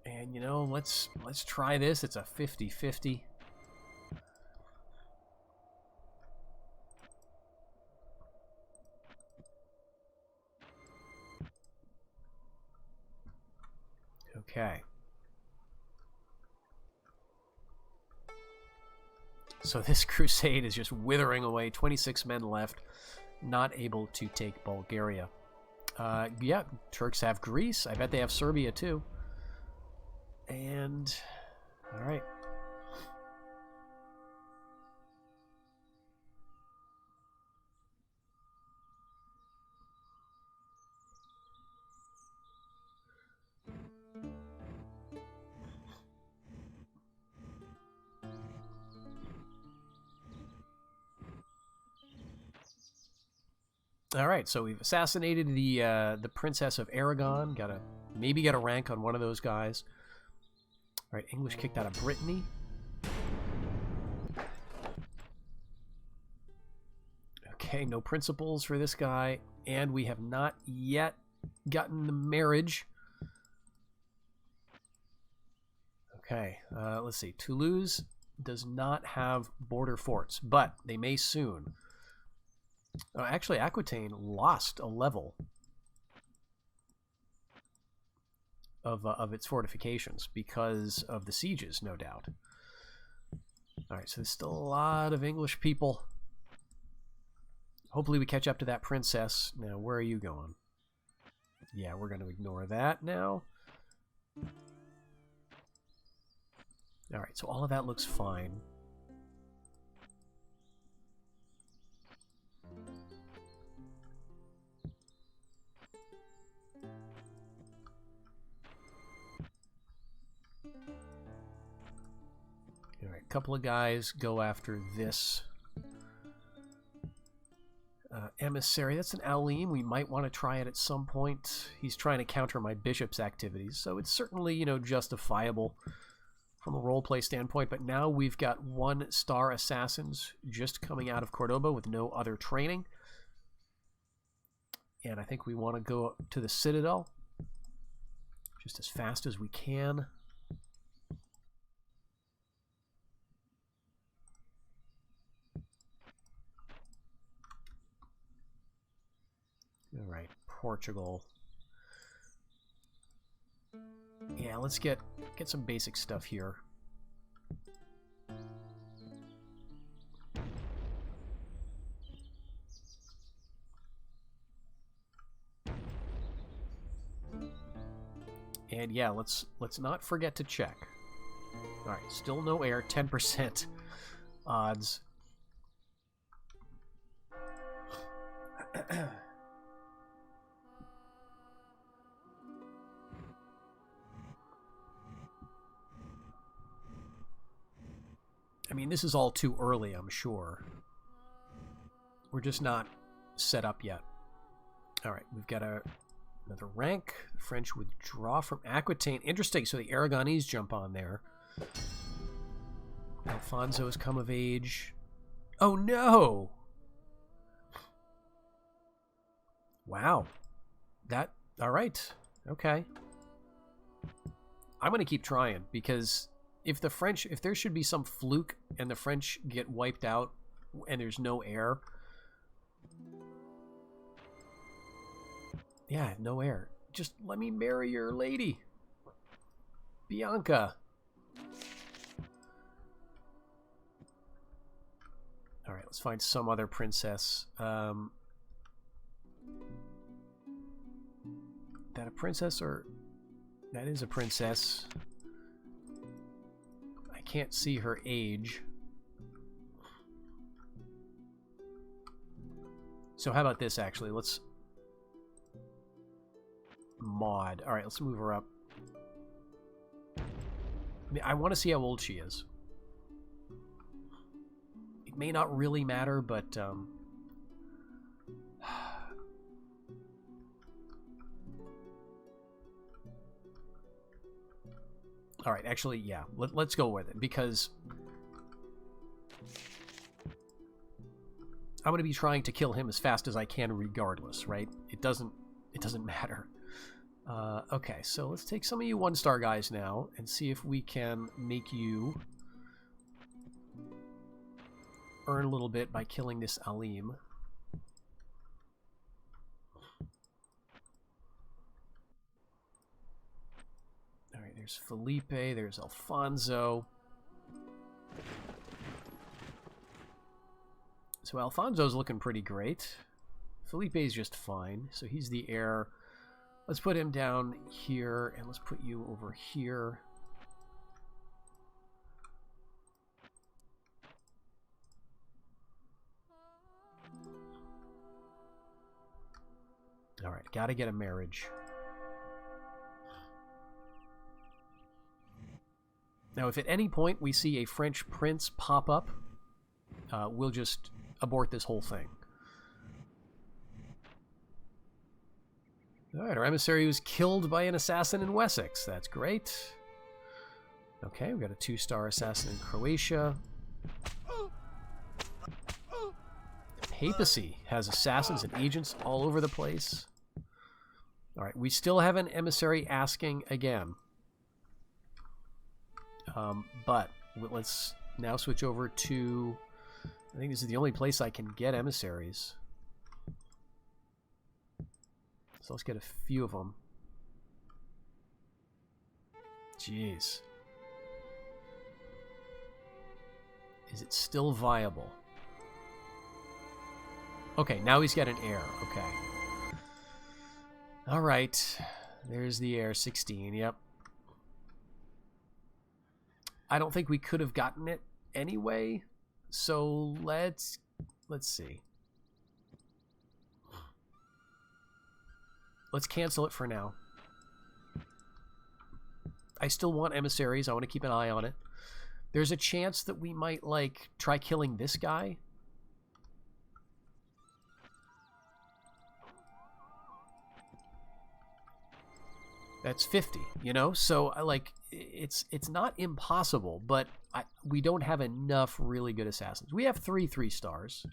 And you know, let's try this. It's a 50-50. Okay. So this crusade is just withering away. 26 men left, not able to take Bulgaria. Yeah, Turks have Greece. I bet they have Serbia too. And, all right. All right, so we've assassinated the Princess of Aragon. Maybe got a rank on one of those guys. All right, English kicked out of Brittany. Okay, no principles for this guy, and we have not yet gotten the marriage. Okay, let's see. Toulouse does not have border forts, but they may soon. Actually, Aquitaine lost a level of its fortifications because of the sieges, no doubt. All right, so there's still a lot of English people. Hopefully we catch up to that princess. Now, where are you going? Yeah, we're going to ignore that now. All right, so all of that looks fine. All right, a couple of guys go after this emissary. That's an Alim. We might want to try it at some point. He's trying to counter my bishop's activities, so it's certainly, you know, justifiable from a roleplay standpoint. But now we've got 1-star assassins just coming out of Cordoba with no other training. And I think we want to go to the Citadel just as fast as we can. All right, Portugal. Yeah, let's get some basic stuff here. And yeah, let's not forget to check. All right, still no air, 10% odds. I mean, this is all too early, I'm sure. We're just not set up yet. All right, we've got another rank. The French withdraw from Aquitaine. Interesting, so the Aragonese jump on there. Alfonso has come of age. Oh, no! Wow. All right. Okay. I'm going to keep trying, because if there should be some fluke and the French get wiped out and there's no air. Yeah, no air. Just let me marry your lady, Bianca. All right, let's find some other princess. That a princess, or that is a princess. I can't see her age. So how about this, actually? Let's mod. All right, let's move her up. I mean, I want to see how old she is. It may not really matter, but all right, actually, yeah, let's go with it, because I'm going to be trying to kill him as fast as I can regardless, right? It doesn't matter. Okay, so let's take some of you 1-star guys now and see if we can make you earn a little bit by killing this Alim. All right, there's Felipe, there's Alfonso. So Alfonso's looking pretty great. Felipe's just fine, so he's the heir. Let's put him down here, and let's put you over here. Alright, gotta get a marriage. Now, if at any point we see a French prince pop up, we'll just abort this whole thing. Alright, our emissary was killed by an assassin in Wessex. That's great. Okay, we've got a 2-star assassin in Croatia. The papacy has assassins and agents all over the place. Alright, we still have an emissary asking again. But let's now switch over to... I think this is the only place I can get emissaries. So let's get a few of them. Jeez. Is it still viable? Okay, now he's got an heir. Okay. Alright. There's the heir, 16. Yep. I don't think we could have gotten it anyway. So let's see. Let's cancel it for now. I still want emissaries. I want to keep an eye on it. There's a chance that we might, like, try killing this guy. That's 50, you know? So, like, it's not impossible, but we don't have enough really good assassins. We have 3 3-stars.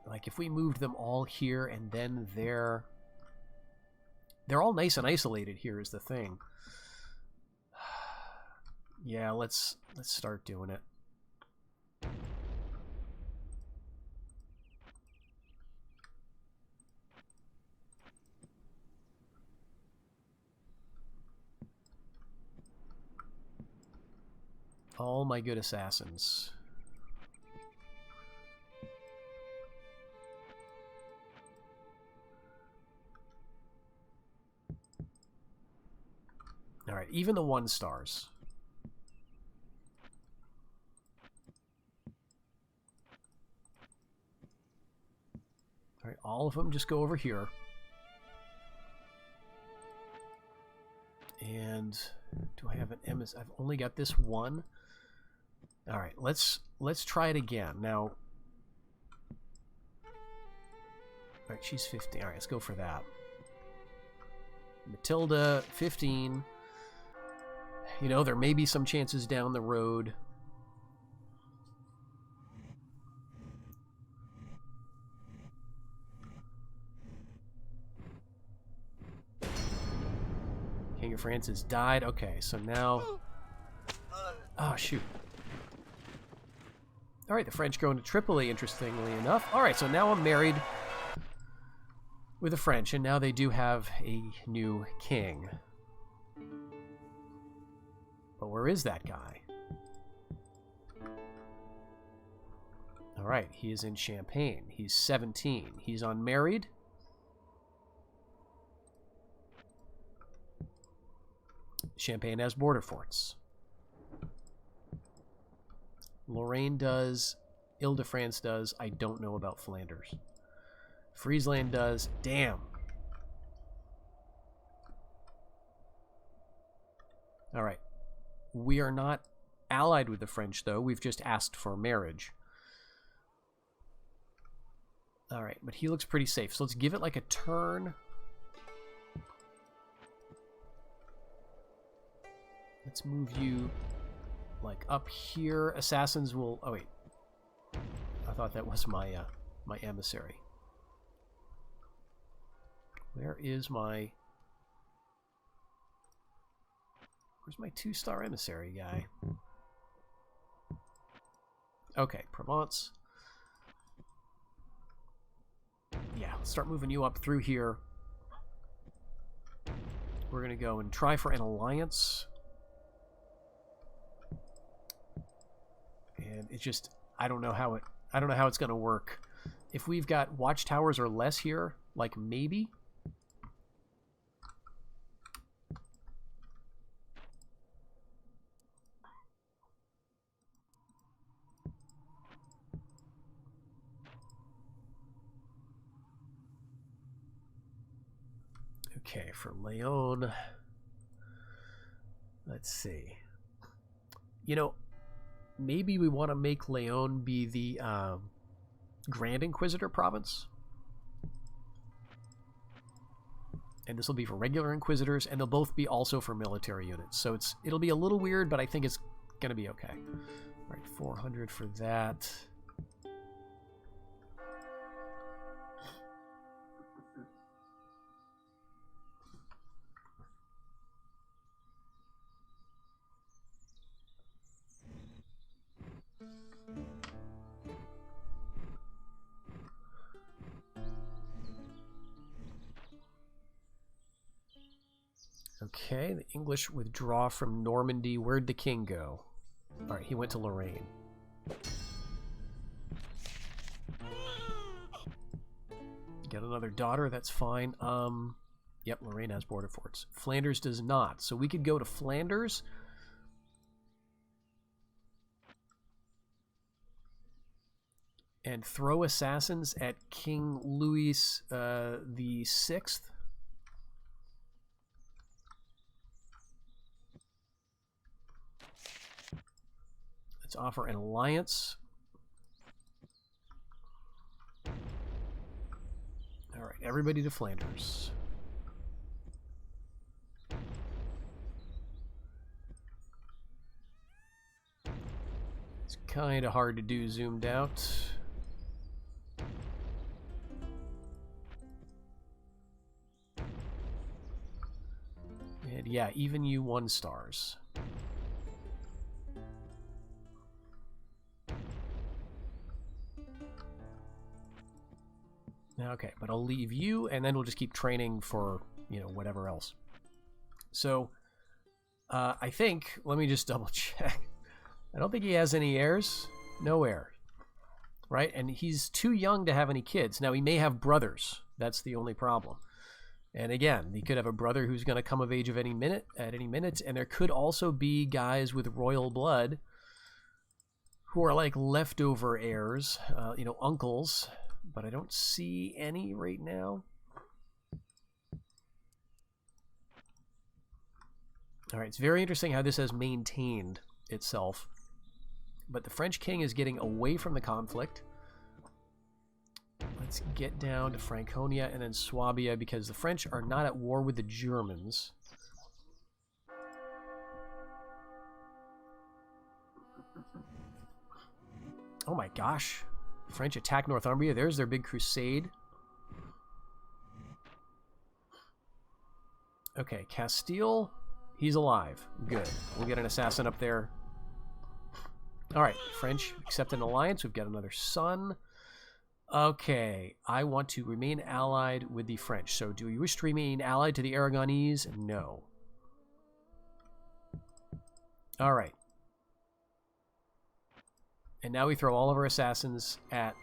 Like, if we moved them all here and then they're all nice and isolated here is the thing. Yeah, let's start doing it. All my good assassins. All right, even the 1-stars. All right, all of them just go over here. And do I have an MS? I've only got this one. All right, let's try it again. Now, all right, she's 15. All right, let's go for that. Matilda, 15. You know, there may be some chances down the road. King of France has died. Okay, so now... Oh, shoot. All right, the French go into Tripoli, interestingly enough. All right, so now I'm married with the French, and now they do have a new king. But where is that guy? All right, he is in Champagne. He's 17. He's unmarried. Champagne has border forts. Lorraine does. Ile-de-France does. I don't know about Flanders. Friesland does. Damn. All right. We are not allied with the French, though. We've just asked for marriage. All right, but he looks pretty safe. So let's give it like a turn. Let's move you like up here. Assassins will... Oh, wait. I thought that was my my emissary. Where is my... Where's my 2-star emissary guy? Okay, Provence. Yeah, let's start moving you up through here. We're going to go and try for an alliance. And it's just, I don't know how it's going to work. If we've got watchtowers or less here, like maybe. Okay, for Leon, let's see. You know, maybe we want to make Leon be the Grand Inquisitor province. And this will be for regular Inquisitors, and they'll both be also for military units. So it'll be a little weird, but I think it's going to be okay. All right, 400 for that. Okay, the English withdraw from Normandy. Where'd the king go? All right, he went to Lorraine. Get another daughter, that's fine. Yep, Lorraine has border forts. Flanders does not. So we could go to Flanders. And throw assassins at King Louis the Sixth. Let's offer an alliance. All right, everybody to Flanders. It's kind of hard to do zoomed out. And yeah, even you 1 stars. Okay, but I'll leave you, and then we'll just keep training for, you know, whatever else. So, I think, let me just double check. I don't think he has any heirs. No heir. Right? And he's too young to have any kids. Now, he may have brothers. That's the only problem. And again, he could have a brother who's going to come of age at any minute, and there could also be guys with royal blood who are like leftover heirs, you know, uncles. But I don't see any right now. All right, it's very interesting how this has maintained itself. But the French king is getting away from the conflict. Let's get down to Franconia and then Swabia, because the French are not at war with the Germans. Oh my gosh. French attack Northumbria. There's their big crusade. Okay, Castile. He's alive. Good. We'll get an assassin up there. Alright, French accept an alliance. We've got another son. Okay, I want to remain allied with the French. So do you wish to remain allied to the Aragonese? No. Alright. And now we throw all of our assassins at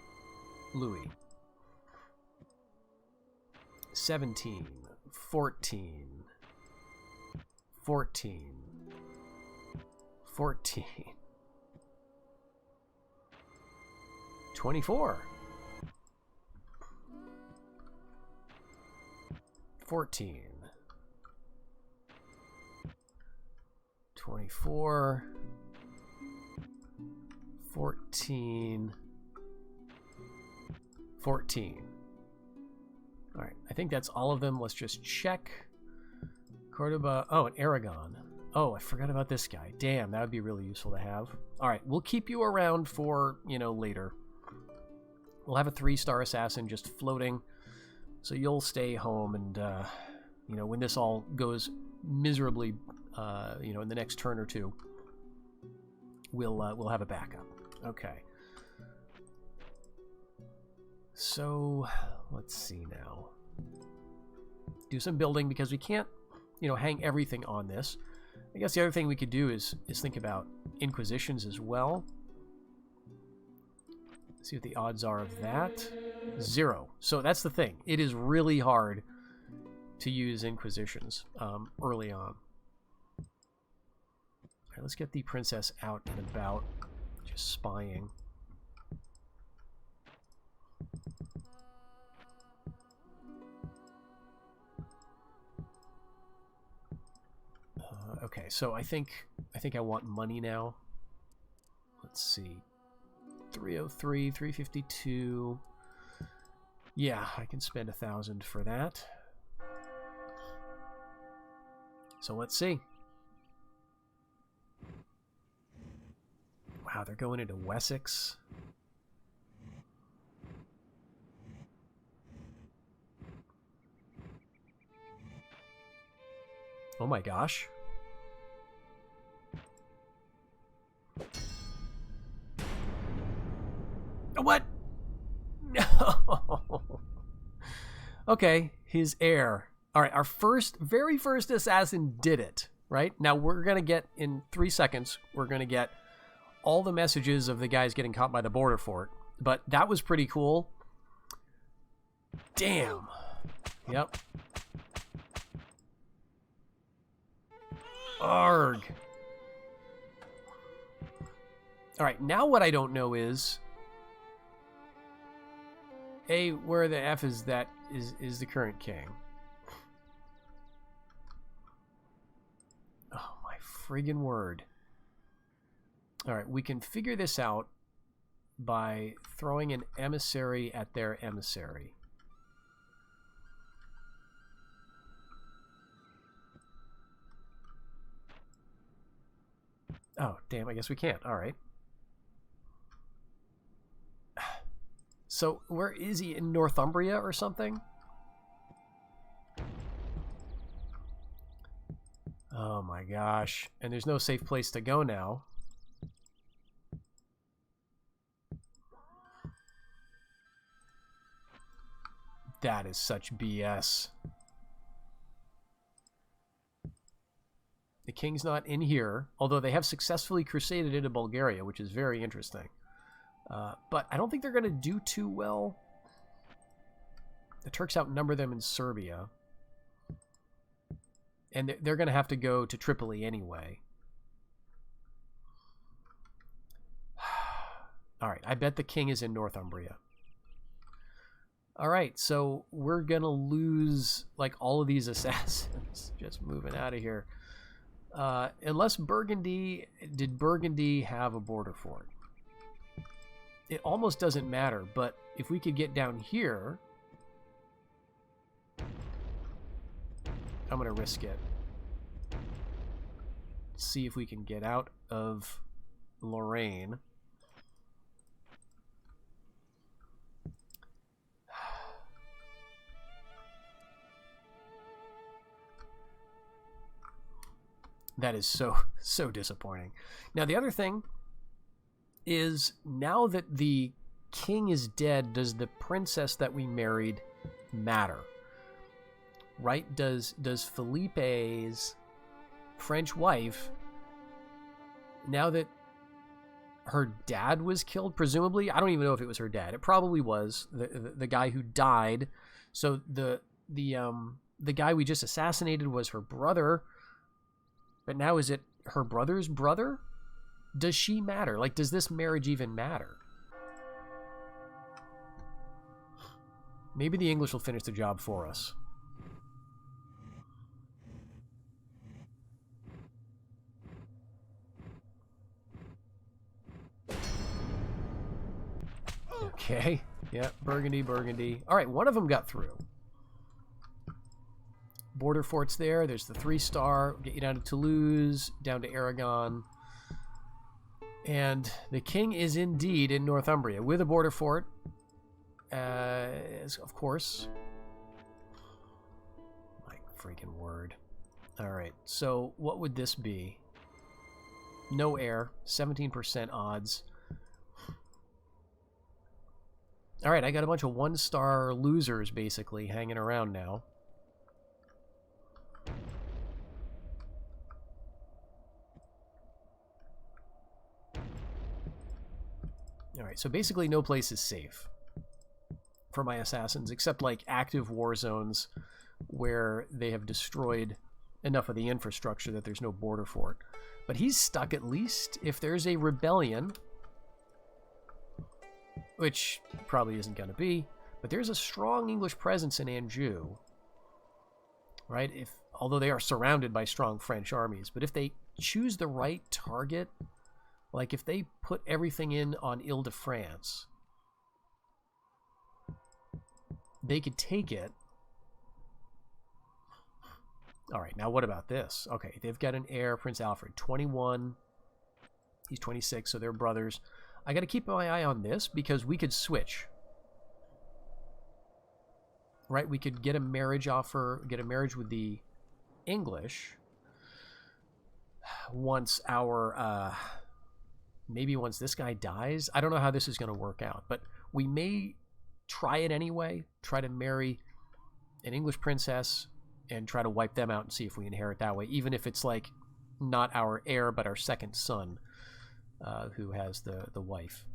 Louis. 17, 14, 14, 14, 24, 14, 24, 14, 14. All right, I think that's all of them. Let's just check. Cordoba. Oh, and Aragon. Oh, I forgot about this guy. Damn, that would be really useful to have. All right, we'll keep you around for, you know, later. We'll have a 3-star assassin just floating, so you'll stay home and, you know, when this all goes miserably, you know, in the next turn or two, we'll have a backup. Okay. So, let's see now. Do some building, because we can't, you know, hang everything on this. I guess the other thing we could do is think about inquisitions as well. See what the odds are of that. 0. So that's the thing. It is really hard to use inquisitions early on. All right, let's get the princess out and about, just spying. Okay, so I think I want money now. Let's see. 303, 352. Yeah, I can spend 1,000 for that. So let's see. Wow, they're going into Wessex. Oh my gosh. What? No. Okay, his heir. All right, our very first assassin did it, right? Now we're going to get, in 3 seconds, we're going to get all the messages of the guys getting caught by the border fort. But that was pretty cool. Damn. Yep. Arg. All right, now what I don't know is... A, where the F is that is the current king? Oh, my friggin' word. All right, we can figure this out by throwing an emissary at their emissary. Oh, damn, I guess we can't. All right. So, where is he? In Northumbria or something? Oh my gosh. And there's no safe place to go now. That is such BS. The king's not in here, although they have successfully crusaded into Bulgaria, which is very interesting. But I don't think they're going to do too well. The Turks outnumber them in Serbia. And they're going to have to go to Tripoli anyway. All right, I bet the king is in Northumbria. All right, so we're going to lose like all of these assassins. Just moving out of here. Unless Burgundy... Did Burgundy have a border fort? It almost doesn't matter, but if we could get down here... I'm going to risk it. See if we can get out of Lorraine. That is so disappointing. Now, the other thing is, now that the king is dead, does the princess that we married matter? Right? Does Felipe's French wife, now that her dad was killed, presumably, I don't even know if it was her dad. It probably was the guy who died. So the guy we just assassinated was her brother. But now is it her brother's brother? Does she matter? Like, does this marriage even matter? Maybe the English will finish the job for us. Okay. Yeah, Burgundy. All right, one of them got through. Border forts there. There's the 3-star. Get you down to Toulouse, down to Aragon. And the king is indeed in Northumbria with a border fort. Of course. My freaking word. All right. So what would this be? No heir. 17% odds. All right. I got a bunch of 1-star losers basically hanging around now. Alright, so basically no place is safe for my assassins, except like active war zones where they have destroyed enough of the infrastructure that there's no border fort. But he's stuck at least. If there's a rebellion, which probably isn't going to be, but there's a strong English presence in Anjou. Right? If although they are surrounded by strong French armies. But if they choose the right target, like if they put everything in on Ile-de-France, they could take it. All right, now what about this? Okay, they've got an heir, Prince Alfred, 21. He's 26, so they're brothers. I got to keep my eye on this because we could switch. Right, we could get a marriage offer, get a marriage with the English once our, maybe once this guy dies. I don't know how this is going to work out, but we may try it anyway, try to marry an English princess and try to wipe them out and see if we inherit that way, even if it's like not our heir, but our second son who has the wife.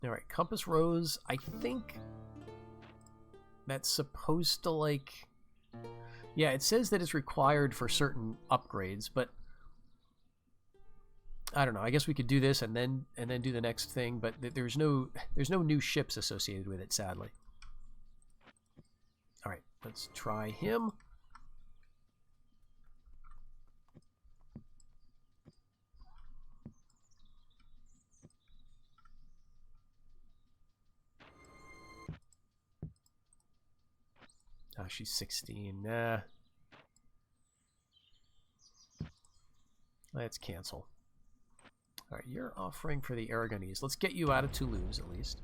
All right, Compass Rose, I think that's supposed to, like... Yeah, it says that it's required for certain upgrades, but I don't know. I guess we could do this and then do the next thing, but there's no new ships associated with it, sadly. All right, let's try him. Oh, she's 16. Nah. Let's cancel. All right, you're offering for the Aragonese. Let's get you out of Toulouse, at least.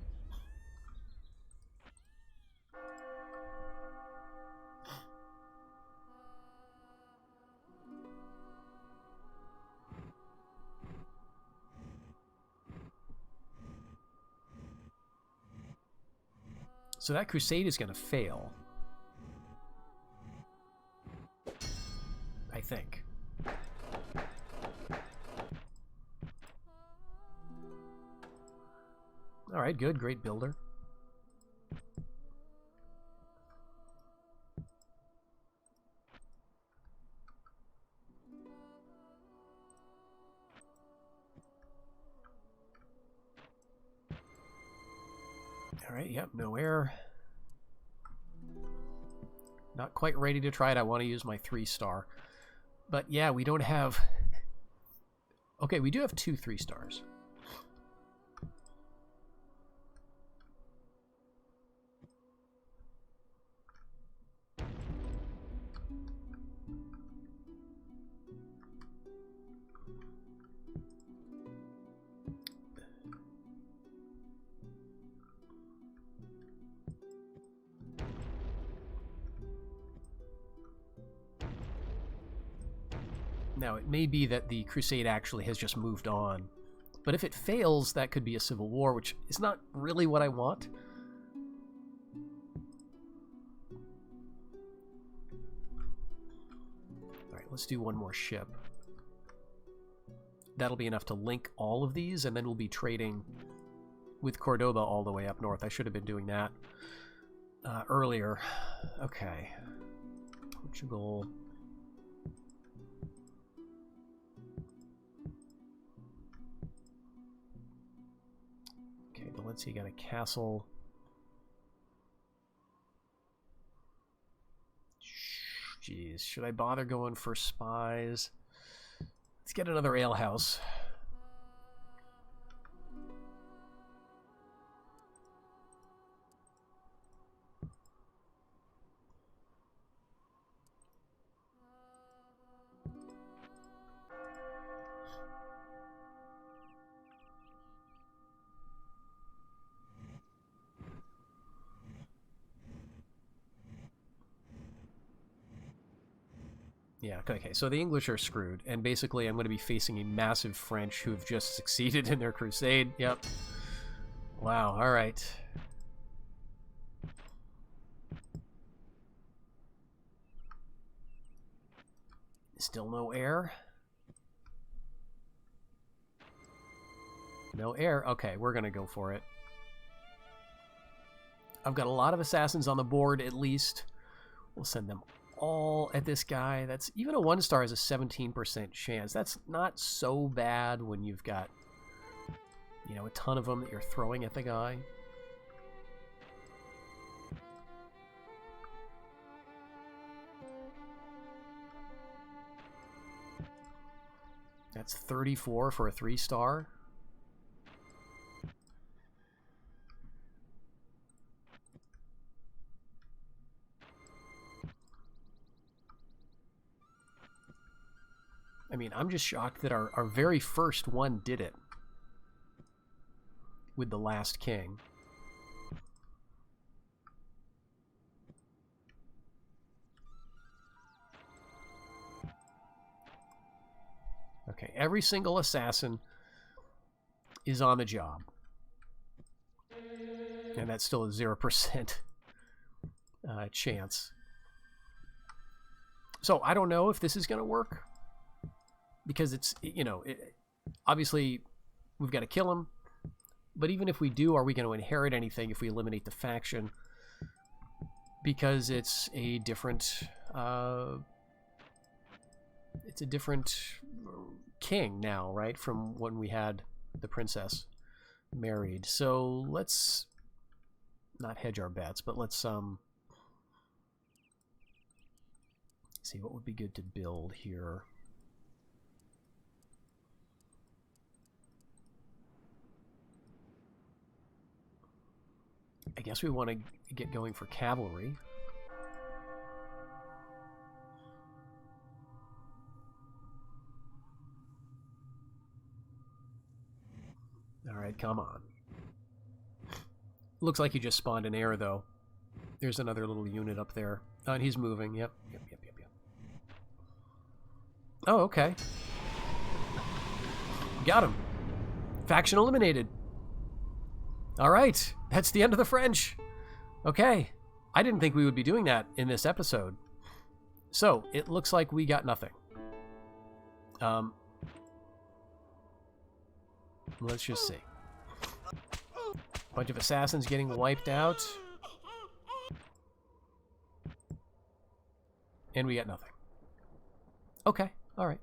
So that crusade is going to fail. I think. All right, good. Great builder. All right, yep, no error. Not quite ready to try it. I want to use my 3-star. But yeah, we don't have... Okay, we do have 2 3-stars. Now, it may be that the crusade actually has just moved on. But if it fails, that could be a civil war, which is not really what I want. Alright, let's do one more ship. That'll be enough to link all of these, and then we'll be trading with Cordoba all the way up north. I should have been doing that earlier. Okay. Portugal... Let's see, got a castle. Jeez, should I bother going for spies? Let's get another alehouse. Yeah, okay, so the English are screwed, and basically I'm going to be facing a massive French who've just succeeded in their crusade. Yep. Wow, alright. Still no air. No air. Okay, we're going to go for it. I've got a lot of assassins on the board, at least. We'll send them all at this guy. That's even a 1-star is a 17% chance. That's not so bad when you've got, you know, a ton of them that you're throwing at the guy. That's 34 for a 3-star. I mean, I'm just shocked that our very first one did it with the last king. Okay, every single assassin is on the job. And that's still a 0% chance. So I don't know if this is going to work. Because it's, you know, obviously we've got to kill him. But even if we do, are we going to inherit anything if we eliminate the faction? Because it's a different... it's a different king now, right? From when we had the princess married. So let's not hedge our bets, but let's see what would be good to build here. I guess we want to get going for cavalry. All right, come on. Looks like he just spawned an heir, though. There's another little unit up there. Oh, and he's moving. Yep. Oh, okay. Got him. Faction eliminated. All right. That's the end of the French. Okay. I didn't think we would be doing that in this episode. So, it looks like we got nothing. Let's just see. Bunch of assassins getting wiped out. And we got nothing. Okay. All right.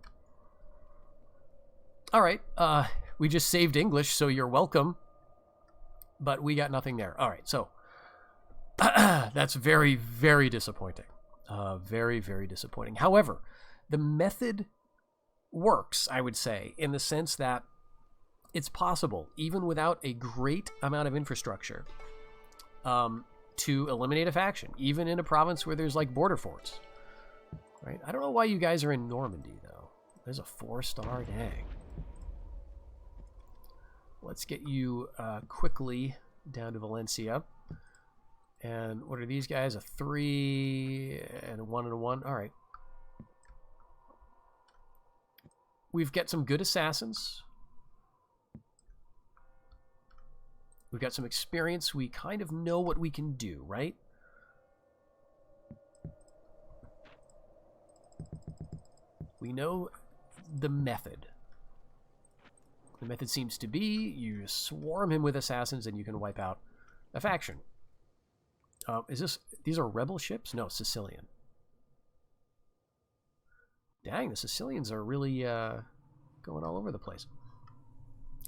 All right. We just saved English, so you're welcome. But we got nothing there. All right. So that's very, very disappointing. Very, very disappointing. However, the method works, I would say, in the sense that it's possible, even without a great amount of infrastructure, to eliminate a faction, even in a province where there's like border forts. Right? I don't know why you guys are in Normandy, though. There's a 4-star, dang. Let's get you quickly down to Valencia. And what are these guys? A 3 and a 1 and a 1. All right. We've got some good assassins. We've got some experience. We kind of know what we can do, right? We know the method. The method seems to be you swarm him with assassins and you can wipe out a faction. These are rebel ships? No, Sicilian. Dang, the Sicilians are really going all over the place.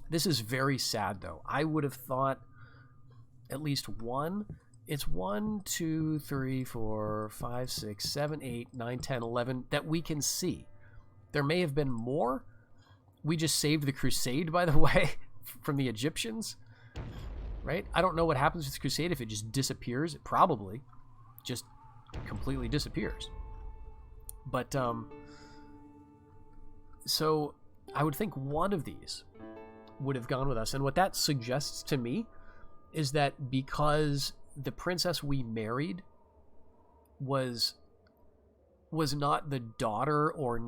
This is very sad, though. I would have thought at least one. It's 1, 2, 3, 4, 5, 6, 7, 8, 9, 10, 11 that we can see. There may have been more. We just saved the crusade, by the way, from the Egyptians. Right? I don't know what happens with the crusade if it just disappears. It probably just completely disappears. But, so I would think one of these would have gone with us. And what that suggests to me is that because the princess we married was not the daughter or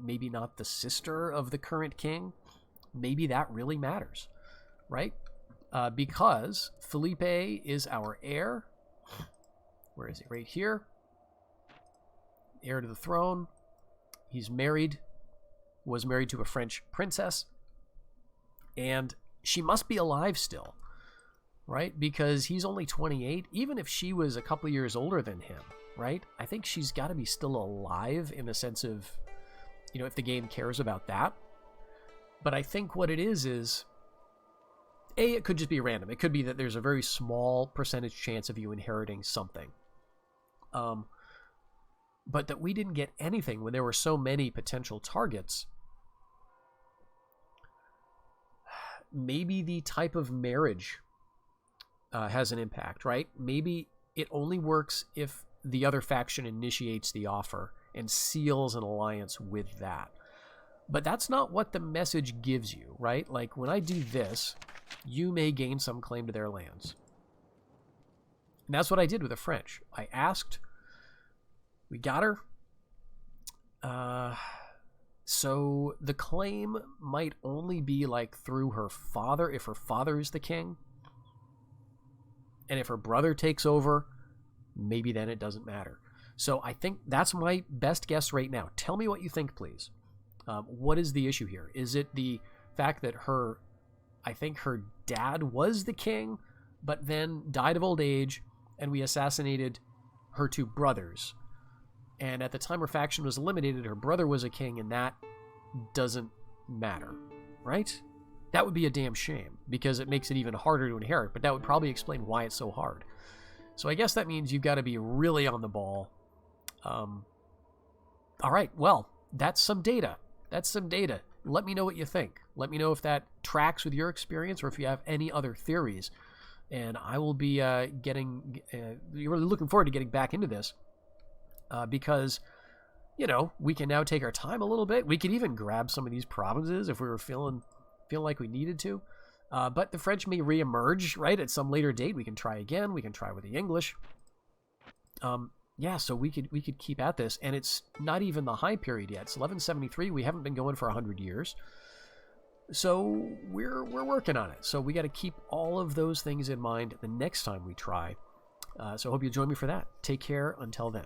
maybe not the sister of the current king, maybe that really matters, right? Because Felipe is our heir. Where is he? Right here. Heir to the throne. He's married, was married to a French princess. And she must be alive still, right? Because he's only 28. Even if she was a couple years older than him, right? I think she's got to be still alive in the sense of, if the game cares about that. But I think what it is, it could just be random. It could be that there's a very small percentage chance of you inheriting something. But that we didn't get anything when there were so many potential targets. Maybe the type of marriage has an impact, right? Maybe it only works if the other faction initiates the offer and seals an alliance with that. But that's not what the message gives you, right? Like, when I do this, you may gain some claim to their lands. And that's what I did with the French. I asked, we got her. So the claim might only be like through her father, if her father is the king. And if her brother takes over, maybe then it doesn't matter. So I think that's my best guess right now. Tell me what you think, please. What is the issue here? Is it the fact that I think her dad was the king, but then died of old age, and we assassinated her two brothers? And at the time her faction was eliminated, her brother was a king, and that doesn't matter, right? That would be a damn shame, because it makes it even harder to inherit, but that would probably explain why it's so hard. So I guess that means you've got to be really on the ball. All right, well, that's some data. Let me know what you think. Let me know if that tracks with your experience or if you have any other theories. And I will be really looking forward to getting back into this because, we can now take our time a little bit. We could even grab some of these provinces if we were feeling like we needed to. But the French may reemerge, right, at some later date. We can try again. We can try with the English. So we could keep at this, and it's not even the high period yet. It's 1173. We haven't been going for 100 years. So we're working on it. So we got to keep all of those things in mind the next time we try. So I hope you'll join me for that. Take care until then.